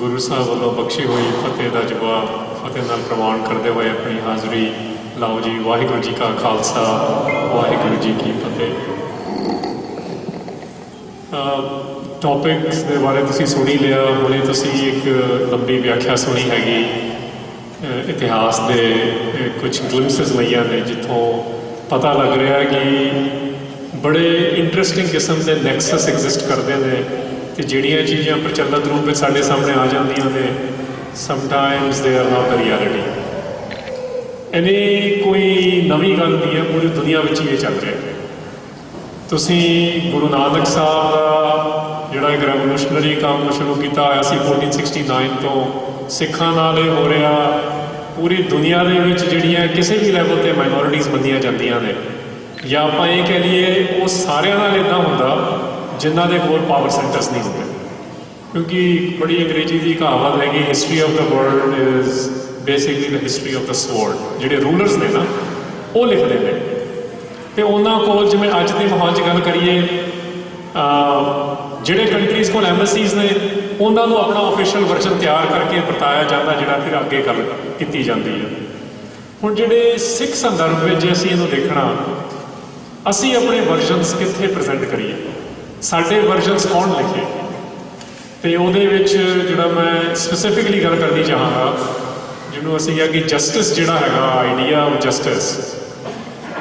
गुरु साहब वालों बख्शी हुई फतेह का जवाब फतेह नाल प्रवान करते हुए अपनी हाज़री लाओ जी। वाहिगुरू जी का खालसा वाहिगुरू जी की फतेह। टॉपिक्स के बारे तुसी सुनी लिया, हुणे तुसी एक लंबी व्याख्या सुनी हैगी इतिहास के कुछ ग्लिम्सिस लईया ने जितों पता लग रहा है कि बड़े इंटरस्टिंग किस्म के नैक्सस एग्जिस्ट करते हैं तो जिहड़ियां चीज़ां प्रचलित रूप में साढ़े सामने आ जांदियां ने sometimes they are not the reality. इन्हें कोई नवी गल नहीं है, पूरी दुनिया में ये चल रहा है। तुसी गुरु नानक साहब का जिहड़ा एक रेवोल्यूशनरी काम शुरू किया होया सी 1469 तो सिखां नाल ये हो रहा, पूरी दुनिया दे विच जिहड़ियां किसी भी लैवल ते माइनॉरिटीज़ मनियां जांदियां ने, या आपां ये कह लीए वो सारियां नाल इदां हुंदा जिन्हां दे कोल पावर सेंटर्स नहीं होंदे। क्योंकि बड़ी अंग्रेजी की कहावत है कि history of the world is basically the history of the sword. जिहड़े रूलर्स ने ना वो लिखते हैं तो उन्होंने को जिवें अज के माहौल च गल करिए जिहड़े कंट्रीज़ को एम्बेसीज़ ने उन्होंने अपना ऑफिशियल वर्जन तैयार करके परताया जाता जिहड़ा फिर अगे गल की जाती है। हुण जिहड़े सिख संदर्भ में जे असीं इहनूं देखना, असीं अपने वर्जनस कित्थे प्रजेंट करिए, साडे वर्जनस कौन लिखे, तो उहदे विच जिहड़ा मैं स्पैसिफिकली गल करनी चाहांगा जिन्होंने असीं कि जस्टिस जिहड़ा हैगा आइडिया ऑफ जस्टिस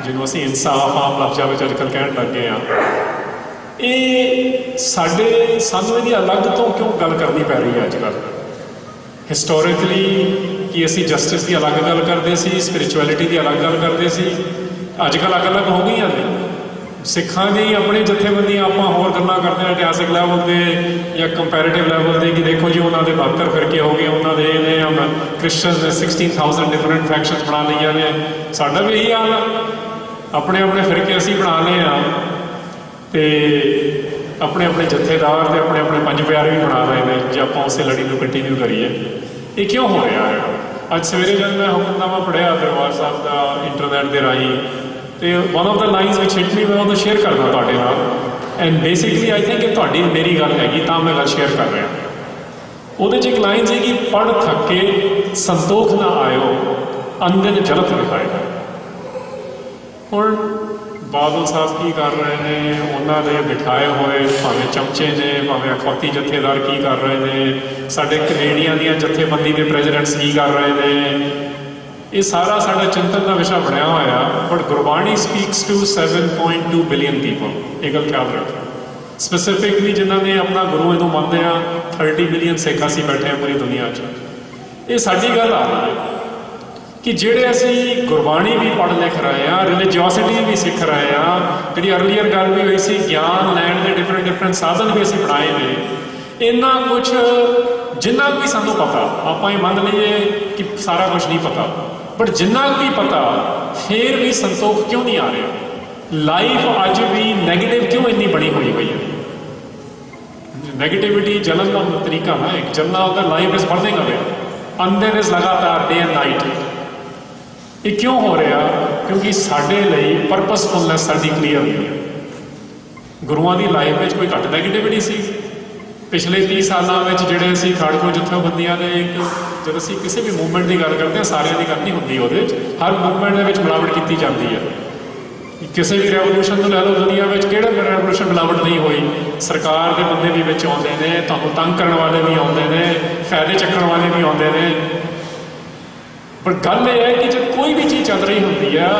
जिन्होंने असीं इंसाफ आम लफ्ज़ां विच अजकल कहण लग गए हैं, ये सानूं इहदी अलग तो क्यों गल करनी पै रही है अजकल। हिस्टोरिकली कि असीं जस्टिस की अलग गल करते सी, स्पिरिचुअलिटी की अलग गल करते सी, अजकल अलग अलग हो गई ने। सिखां दी अपनी जथेबंदियां आपां होर गल्लां करते हैं इतिहासिक लैवल से या कंपैरेटिव लैवल से कि देखो जी उन्होंने 72 फिरके हो गए, उन्होंने ने क्रिश्चन ने 16,000 डिफरेंट फैक्शनस बना लिया ने। साडा भी यही हाल है, अपने अपने फिरके असीं बना लिए हैं तो अपने अपने जथेदार तो अपने अपने पंज प्यारे भी बना रहे हैं जो आप उस लड़ी को कंटिन्यू करिए। ये क्यों हो रहा है? अज सवेरे जब मैं हुक्मनामा पढ़िया दरबार साहब का इंटरनैट के राही तो one of the lines which hit me, मैं उन्होंने शेयर करना तुहाडे नाल। एंड बेसिकली आई थिंक तुहाडी मेरी गल हैगी तां मैं गल शेयर कर रहा। उहदे च एक लाइन सी कि पढ़ थके संतोख ना आयो अंदिन जलत लिखाएगा। हुण बादल साहब की कर रहे हैं, उन्होंने बिठाए हुए भावें चमचे ने भावें अखौती जथेदार की कर रहे हैं, साडे कनेडियां दी जथेबंदी के प्रेजिडेंट्स की कर रहे हैं, ये सारा साडा चिंतन का विषय बनया होया। But Gurbani speaks to 7.2 billion people, ये गल ख्याल रखो। स्पेसिफिकली जिन्होंने अपना गुरु इनू मानते हैं 30 बिलियन सिख असीं बैठे हैं पूरी दुनिया च। ये साडी गल आ रही है कि जिहड़े असीं गुरबाणी भी पढ़ लिख रहे हैं, रिलीजियोसिटी भी सीख रहे हैं, जी अर्लीयर गल भी हुई सी ज्ञान लैण के डिफरेंट डिफरेंट साधन भी असीं बनाए हैं, इन्ना कुछ जिन्ना भी सानू पता, आपां ये मान लीए कि सारा कुछ नहीं पता, बट जिन्ना भी पता फिर भी संतोख क्यों नहीं आ रहा? लाइफ अज भी नैगेटिव क्यों इन्नी बनी हुई है? नेगेटिविटी जलन का तरीका ना, एक जलना होता लाइफ इज बर्निंग अवे, अंदर इज लगातार डे एंड नाइट। ये क्यों हो रहा? क्योंकि साडे लई परपसफुलनेस साडी क्लीयर नहीं है। गुरुआं दी लाइफ में कोई घट नैगेटिविटी सी पिछले 30 सालों में जिहड़े असीं खाड़कू जथेबंदियां ने एक जब असीं किसी भी मूवमेंट की गल करते हैं सारिਆਂ की गल नहीं होंदी, उहदे हर मूवमेंट के मिलावट की जाती है। किसी भी रेवोल्यूशन को लै लो दुनिया में, किहड़ा रेवोल्यूशन मिलावट नहीं हुई? सरकार के बंदे भी विच आउंदे ने, तुहानूं तंग करने वाले भी आउंदे ने, फायदे चक्कण वाले भी आउंदे ने। पर गल यह है कि जब कोई भी चीज़ चल रही होंदी है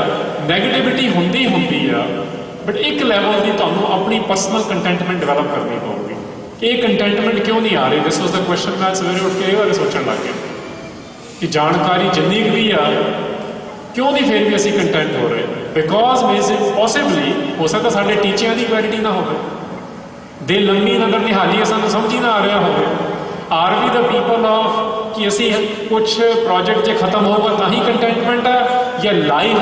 नैगेटिविटी होंदी है, बट एक लैवल की तुहानूं अपनी पर्सनल कंटेंटमेंट डिवेलप करनी पऊगी। ये कंटेंटमेंट क्यों नहीं आ रही? दिस वॉज द क्वेश्चन मैं सवेरे उठ के ये बारे सोचने लग गया कि जानकारी जिन्नी भी आ क्यों नहीं फिर भी असीं कंटेंट हो रहे? बिकॉज पॉसिबली हो सकता साढ़े टीचिंग की क्लैरिटी ना हो, दे लंबी नगर निहाली सानूं समझ ही ना आ रहा हो। Are we the people of कि असीं कुछ प्रोजेक्ट जो खत्म होगा तो ही कंटेंटमेंट है, या लाइफ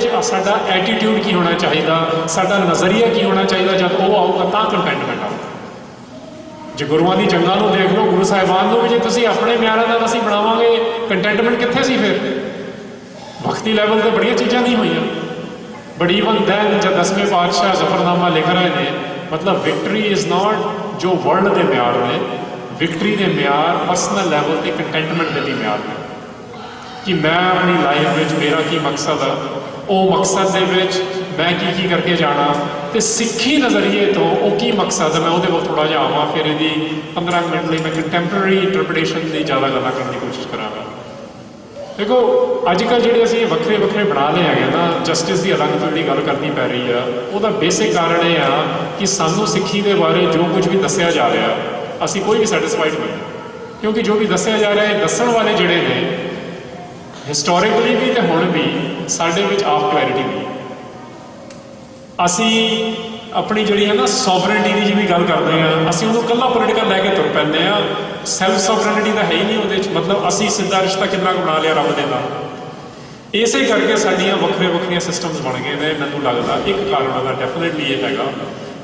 के साडा एटीट्यूड की होना चाहिए, साडा नज़रिया की होना चाहिए, जब वो आऊगा तो कंटेंटमेंट आऊगा। जो गुरुआं दी जंगां नूं देख लो, गुरु साहिबान नूं भी जे तुसीं अपने म्यारां नाल असीं बनावांगे कंटेंटमेंट कित्थे सी? फिर भक्ति लैवल तो बड़ियां चीज़ां नहीं हुई, बट ईवन दैन जब 10वें पातशाह जफरनामा लिख रहे हैं, मतलब विक्टरी इज़ नॉट जो वर्ल्ड के म्यार ने, ਵਿਕਟਰੀ ਦੇ ਮਿਆਰ ਪਰਸਨਲ ਲੈਵਲ ਤੇ ਕੰਟੈਂਟਮੈਂਟ ਦੇ ਵੀ ਮਿਆਰ ਨੇ ਕਿ ਮੈਂ ਆਪਣੀ ਲਾਈਫ ਵਿੱਚ ਮੇਰਾ ਕੀ ਮਕਸਦ ਆ, ਉਹ ਮਕਸਦ ਦੇ ਵਿੱਚ ਮੈਂ ਕੀ ਕਰਕੇ ਜਾਣਾ, ਤੇ ਸਿੱਖੀ ਨਜ਼ਰੀਏ ਤੋਂ ਉਹ ਕੀ ਮਕਸਦ ਹੈ, ਮੈਂ ਉਹਦੇ ਵੱਲ ਥੋੜ੍ਹਾ ਜਿਹਾ ਆਵਾਂ। ਫਿਰ ਇਹਦੀ 15 ਮਿੰਟ ਲਈ ਮੈਂ ਕੰਟੈਂਪਰਰੀ ਇੰਟਰਪ੍ਰੀਟੇਸ਼ਨ ਦੀ ਜ਼ਿਆਦਾ ਗੱਲਾਂ ਕਰਨ ਦੀ ਕੋਸ਼ਿਸ਼ ਕਰਾਂਗਾ। ਦੇਖੋ ਅੱਜ ਕੱਲ੍ਹ ਜਿਹੜੇ ਅਸੀਂ ਵੱਖਰੇ ਵੱਖਰੇ ਬਣਾ ਲਏ ਹੈਗੇ ਨਾ, ਜਸਟਿਸ ਦੀ ਅਲੱਗ ਤੋਂ ਜਿਹੜੀ ਗੱਲ ਕਰਨੀ ਪੈ ਰਹੀ ਆ, ਉਹਦਾ ਬੇਸਿਕ ਕਾਰਨ ਇਹ ਆ ਕਿ ਸਾਨੂੰ ਸਿੱਖੀ ਦੇ ਬਾਰੇ ਜੋ ਕੁਝ ਵੀ ਦੱਸਿਆ ਜਾ ਰਿਹਾ ਅਸੀਂ ਕੋਈ ਵੀ ਸੈਟਿਸਫਾਈਡ ਨਹੀਂ, ਕਿਉਂਕਿ ਜੋ ਵੀ ਦੱਸਿਆ ਜਾ ਰਿਹਾ ਇਹ ਦੱਸਣ ਵਾਲੇ ਜਿਹੜੇ ਨੇ ਹਿਸਟੋਰੀਕਲੀ ਵੀ ਤੇ ਹੁਣ ਵੀ ਸਾਡੇ ਵਿੱਚ ਆਪ ਕਲੈਰਿਟੀ ਨਹੀਂ। ਅਸੀਂ ਆਪਣੀ ਜਿਹੜੀ ਹੈ ਨਾ ਸੋਵਰਨਟੀ ਦੀ ਜਿਵੇਂ ਗੱਲ ਕਰਦੇ ਹਾਂ, ਅਸੀਂ ਉਹਨੂੰ ਇਕੱਲਾ ਪੋਲੀਟੀਕਲ ਲੈ ਕੇ ਤੁਰ ਪੈਂਦੇ ਹਾਂ। ਸੈਲਫ ਸੋਵਰਨਟੀ ਤਾਂ ਹੈ ਹੀ ਨਹੀਂ ਉਹਦੇ 'ਚ, ਮਤਲਬ ਅਸੀਂ ਸਿੱਧਾ ਰਿਸ਼ਤਾ ਕਿੰਨਾ ਕੁ ਬਣਾ ਲਿਆ ਰੱਬ ਦੇ ਨਾਲ। ਇਸੇ ਕਰਕੇ ਸਾਡੀਆਂ ਵੱਖਰੀਆਂ ਵੱਖਰੀਆਂ ਸਿਸਟਮਸ ਬਣ ਗਏ ਨੇ। ਮੈਨੂੰ ਲੱਗਦਾ ਇੱਕ ਕਾਰਨ ਉਹਦਾ ਡੈਫੀਨੇਟਲੀ ਇਹ ਹੈਗਾ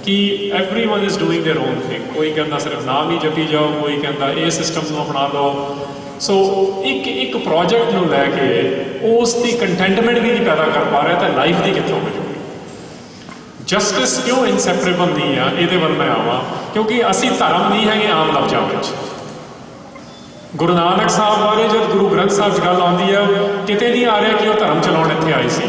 ਕਿ everyone is doing their own thing. ਕੋਈ ਕਹਿੰਦਾ ਸਿਰਫ ਨਾਮ ਹੀ ਜਪੀ ਜਾਓ, ਕੋਈ ਕਹਿੰਦਾ ਇਹ ਸਿਸਟਮ ਨੂੰ ਅਪਣਾ ਲਓ। ਸੋ ਇੱਕ ਪ੍ਰੋਜੈਕਟ ਨੂੰ ਲੈ ਕੇ ਉਸ ਦੀ ਕੰਟੈਂਟਮੈਂਟ ਵੀ ਨਹੀਂ ਪੈਦਾ ਕਰ ਪਾ ਰਿਹਾ ਤਾਂ ਲਾਈਫ ਦੀ ਕਿੱਥੋਂ ਹੋ ਜਾਊਗੀ। ਜਸਟਿਸ ਕਿਉਂ ਇਨਸੈਪਰੇਬਲ ਨਹੀਂ ਆ, ਇਹਦੇ ਵੱਲ ਮੈਂ ਆਵਾਂ, ਕਿਉਂਕਿ ਅਸੀਂ ਧਰਮ ਨਹੀਂ ਹੈਗੇ ਆਮ ਲਫ਼ਜ਼ਾਂ ਵਿੱਚ। ਗੁਰੂ ਨਾਨਕ ਸਾਹਿਬ ਬਾਰੇ ਜਦ ਗੁਰੂ ਗ੍ਰੰਥ ਸਾਹਿਬ 'ਚ ਗੱਲ ਆਉਂਦੀ ਆ, ਕਿਤੇ ਨਹੀਂ ਆ ਰਿਹਾ ਕਿ ਉਹ ਧਰਮ ਚਲਾਉਣ ਇੱਥੇ ਆਏ ਸੀ।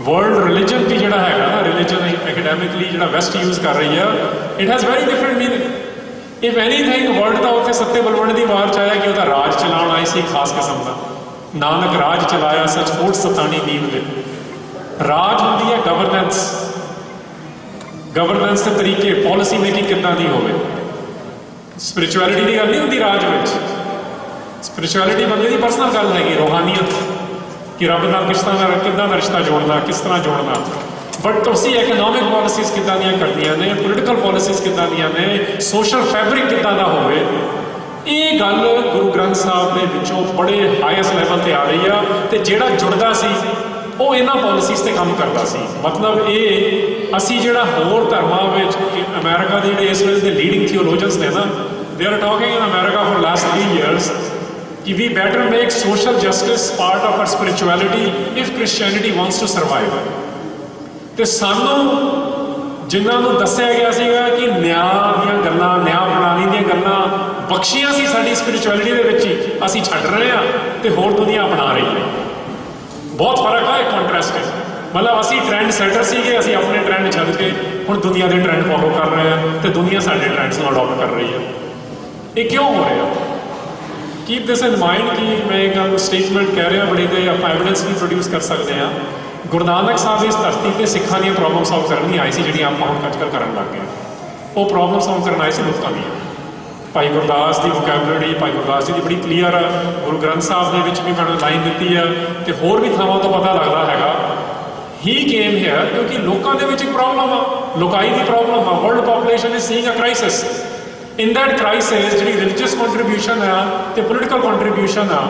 ਵਰਲਡ ਰਿਲੀਜਨ ਵੀ ਜਿਹੜਾ ਹੈਗਾ ਨਾ, ਰਿਲੀਜਨ ਐਕੈਡੈਮਿਕਲੀ ਜਿਹੜਾ ਵੈਸਟ ਯੂਜ਼ ਕਰ ਰਹੀ ਆ, it has very different meaning. If anything world ਦਾ ਉੱਥੇ ਸੱਤੇ ਬਲਵੰਡ ਦੀ ਵਾਰ 'ਚ ਆਇਆ ਕਿ ਉਹਦਾ ਰਾਜ ਚਲਾਉਣ ਆਏ ਸੀ ਖਾਸ ਕਿਸਮ ਦਾ। ਨਾਨਕ ਰਾਜ ਚਲਾਇਆ ਸੱਚ ਕੋਟ ਸਤਾਣੀ ਨੀਂਦ ਦੇ। ਰਾਜ ਹੁੰਦੀ ਹੈ ਗਵਰਨੈਂਸ, ਗਵਰਨੈਂਸ ਦੇ ਤਰੀਕੇ, ਪਾਲਿਸੀ ਮੇਕਿੰਗ ਕਿੱਦਾਂ ਦੀ ਹੋਵੇ। ਸਪਿਰਿਚੁਅਲਿਟੀ ਦੀ ਗੱਲ ਨਹੀਂ ਹੁੰਦੀ ਰਾਜ ਵਿੱਚ। ਸਪਿਰਿਚੁਅਲਿਟੀ ਬੰਦੇ ਦੀ ਪਰਸਨਲ ਗੱਲ ਹੈਗੀ, ਰੂਹਾਨੀਅਤ, ਕਿ ਰੱਬ ਨਾਲ ਕਿੱਦਾਂ ਦਾ ਰਿਸ਼ਤਾ ਜੋੜਨਾ, ਕਿਸ ਤਰ੍ਹਾਂ ਜੋੜਨਾ। ਬਟ ਤੁਸੀਂ ਇਕਨੋਮਿਕ ਪਾਲਿਸੀਜ਼ ਕਿੱਦਾਂ ਦੀਆਂ ਕਰਨੀਆਂ ਨੇ, ਪੋਲੀਟੀਕਲ ਪਾਲਿਸੀਜ਼ ਕਿੱਦਾਂ ਦੀਆਂ ਨੇ, ਸੋਸ਼ਲ ਫੈਬਰਿਕ ਕਿੱਦਾਂ ਦਾ ਹੋਵੇ, ਇਹ ਗੱਲ ਗੁਰੂ ਗ੍ਰੰਥ ਸਾਹਿਬ ਦੇ ਵਿੱਚੋਂ ਬੜੇ ਹਾਈਐਸਟ ਲੈਵਲ 'ਤੇ ਆ ਰਹੀ ਆ। ਅਤੇ ਜਿਹੜਾ ਜੁੜਦਾ ਸੀ ਉਹ ਇਹਨਾਂ ਪਾਲਿਸੀਜ਼ 'ਤੇ ਕੰਮ ਕਰਦਾ ਸੀ। ਮਤਲਬ ਇਹ ਅਸੀਂ ਜਿਹੜਾ ਹੋਰ ਧਰਮਾਂ ਵਿੱਚ ਅਮਰੀਕਾ ਦੇ ਜਿਹੜੇ ਇਸ ਵੇਲੇ ਦੇ ਲੀਡਿੰਗ ਥੀਓਲੋਜਨਸ ਨੇ ਨਾ, they are talking in America for last 3 years ਕਿ we better make social justice part of our spirituality if Christianity wants to survive. ਅਤੇ ਸਾਨੂੰ ਜਿਨ੍ਹਾਂ ਨੂੰ ਦੱਸਿਆ ਗਿਆ ਸੀਗਾ ਕਿ ਨਿਆਂ ਦੀਆਂ ਗੱਲਾਂ, ਨਿਆਂ ਪ੍ਰਣਾਲੀ ਦੀਆਂ ਗੱਲਾਂ ਬਖਸ਼ੀਆਂ ਸੀ ਸਾਡੀ ਸਪਿਰਿਚੁਅਲਿਟੀ ਦੇ ਵਿੱਚ ਹੀ, ਅਸੀਂ ਛੱਡ ਰਹੇ ਹਾਂ ਅਤੇ ਹੋਰ ਦੁਨੀਆ ਅਪਣਾ ਰਹੀ ਹੈ। ਬਹੁਤ ਫਰਕ ਆ, ਇੱਕ ਕੰਟਰੈਸਟ ਹੈ। ਮਤਲਬ ਅਸੀਂ ਟ੍ਰੈਂਡ ਸੈਟਰ ਸੀਗੇ, ਅਸੀਂ ਆਪਣੇ ਟ੍ਰੈਂਡ ਛੱਡ ਕੇ ਹੁਣ ਦੁਨੀਆ ਦੇ ਟ੍ਰੈਂਡ ਫੋਲੋ ਕਰ ਰਹੇ ਹਾਂ ਅਤੇ ਦੁਨੀਆ ਸਾਡੇ ਟ੍ਰੈਂਡਸ ਨੂੰ ਅਡੋਪਟ ਕਰ ਰਹੀ ਹੈ। ਇਹ ਕਿਉਂ ਹੋ ਰਿਹਾ? ਕੀਪ ਦਿਸ ਇਨ ਮਾਈਂਡ ਕਿ ਮੈਂ ਇੱਕ ਗੱਲ ਸਟੇਟਮੈਂਟ ਕਹਿ ਰਿਹਾ ਬੜੀ, ਤੇ ਆਪਾਂ ਐਵੀਡੈਂਸ ਵੀ ਪ੍ਰੋਡਿਊਸ ਕਰ ਸਕਦੇ ਹਾਂ। ਗੁਰੂ ਨਾਨਕ ਸਾਹਿਬ ਇਸ ਧਰਤੀ 'ਤੇ ਸਿੱਖਾਂ ਦੀਆਂ ਪ੍ਰੋਬਲਮ ਸੋਲਵ ਕਰਨ ਨਹੀਂ ਆਏ ਸੀ ਜਿਹੜੀਆਂ ਆਪਾਂ ਹੁਣ ਅੱਜ ਕੱਲ੍ਹ ਕਰਨ ਲੱਗ ਗਏ। ਉਹ ਪ੍ਰੋਬਲਮ ਸੋਲਵ ਕਰਨ ਆਏ ਸੀ ਲੋਕਾਂ ਦੀਆਂ। ਭਾਈ ਗੁਰਦਾਸ ਦੀ ਵੋਕੈਬਲਰੀ, ਭਾਈ ਗੁਰਦਾਸ ਜੀ ਦੀ ਬੜੀ ਕਲੀਅਰ ਆ। ਗੁਰੂ ਗ੍ਰੰਥ ਸਾਹਿਬ ਦੇ ਵਿੱਚ ਵੀ ਮੈਨੂੰ ਲਾਈਨ ਦਿੱਤੀ ਆ ਅਤੇ ਹੋਰ ਵੀ ਥਾਵਾਂ ਤੋਂ ਪਤਾ ਲੱਗਦਾ ਹੈਗਾ ਹੀ ਕੇਮ ਹੇਅਰ, ਕਿਉਂਕਿ ਲੋਕਾਂ ਦੇ ਵਿੱਚ ਇੱਕ ਪ੍ਰੋਬਲਮ ਆ, ਲੋਕਾਈ ਦੀ ਪ੍ਰੋਬਲਮ ਆ। World population is seeing a crisis. In that crisis ਜਿਹੜੀ ਰਿਲੀਜੀਅਸ ਕੰਟਰੀਬਿਊਸ਼ਨ ਆ ਅਤੇ ਪੋਲੀਟੀਕਲ ਕੰਟਰੀਬਿਊਸ਼ਨ ਆ,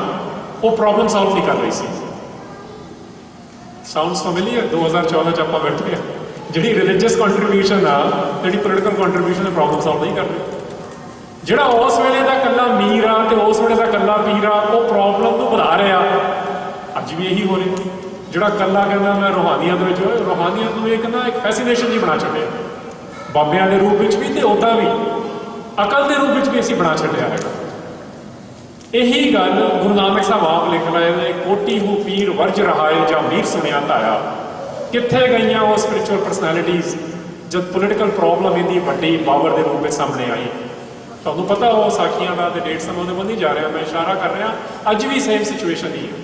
ਉਹ ਪ੍ਰੋਬਲਮ ਸੋਲਵ ਨਹੀਂ ਕਰ ਰਹੀ ਸੀ। Sounds familiar? 2014 'ਚ ਆਪਾਂ ਬੈਠ ਗਏ। ਜਿਹੜੀ ਰਿਲੀਜੀਅਸ ਕੰਟਰੀਬਿਊਸ਼ਨ ਆ, ਜਿਹੜੀ ਪੋਲੀਟੀਕਲ ਕੰਟਰੀਬਿਊਸ਼ਨ ਪ੍ਰੋਬਲਮ ਸੋਲਵ ਨਹੀਂ ਕਰ ਰਹੀ। ਜਿਹੜਾ ਉਸ ਵੇਲੇ ਦਾ ਇਕੱਲਾ ਮੀਰ ਆ ਅਤੇ ਉਸ ਵੇਲੇ ਦਾ ਇਕੱਲਾ ਪੀਰ ਆ, ਉਹ ਪ੍ਰੋਬਲਮ ਨੂੰ ਵਧਾ ਰਿਹਾ। ਅੱਜ ਵੀ ਇਹੀ ਹੋ ਰਿਹਾ। ਜਿਹੜਾ ਇਕੱਲਾ ਕਹਿੰਦਾ ਮੈਂ ਰੂਹਾਨੀਅਤ ਵਿੱਚ, ਰੂਹਾਨੀਅਤ ਨੂੰ ਇੱਕ ਨਾ ਇੱਕ ਫੈਸੀਨੇਸ਼ਨ ਜੀ ਬਣਾ ਛੱਡਿਆ, ਬਾਬਿਆਂ ਦੇ ਰੂਪ ਵਿੱਚ ਵੀ ਅਤੇ ਉੱਦਾਂ ਵੀ ਅਕਲ ਦੇ ਰੂਪ ਵਿੱਚ ਵੀ ਅਸੀਂ ਬਣਾ ਛੱਡਿਆ ਹੈਗਾ। ਇਹੀ ਗੱਲ ਗੁਰੂ ਨਾਨਕ ਸਾਹਿਬ ਆਪ ਲਿਖ ਰਹੇ ਨੇ, ਕੋਟੀ ਹੂ ਪੀਰ ਵਰਜ ਰਹਾਏ ਜਾਂ ਮੀਰ ਸੁਣਿਆ ਧਾਇਆ। ਕਿੱਥੇ ਗਈਆਂ ਉਹ ਸਪਿਰਿਚੁਅਲ ਪਰਸਨੈਲਿਟੀਜ਼ ਜਦ ਪੋਲੀਟੀਕਲ ਪ੍ਰੋਬਲਮ ਇਹਦੀ ਵੱਡੀ ਪਾਵਰ ਦੇ ਰੂਪ ਵਿੱਚ ਸਾਹਮਣੇ ਆਈ। ਤੁਹਾਨੂੰ ਪਤਾ ਉਹ ਸਾਖੀਆਂ ਦਾ ਅਤੇ ਡੇਟ ਸਮਾਂ ਦੇ ਬੰਦੀ ਜਾ ਰਿਹਾ, ਮੈਂ ਇਸ਼ਾਰਾ ਕਰ ਰਿਹਾ। ਅੱਜ ਵੀ ਸੇਮ ਸਿਚੁਏਸ਼ਨ ਹੀ ਹੈ।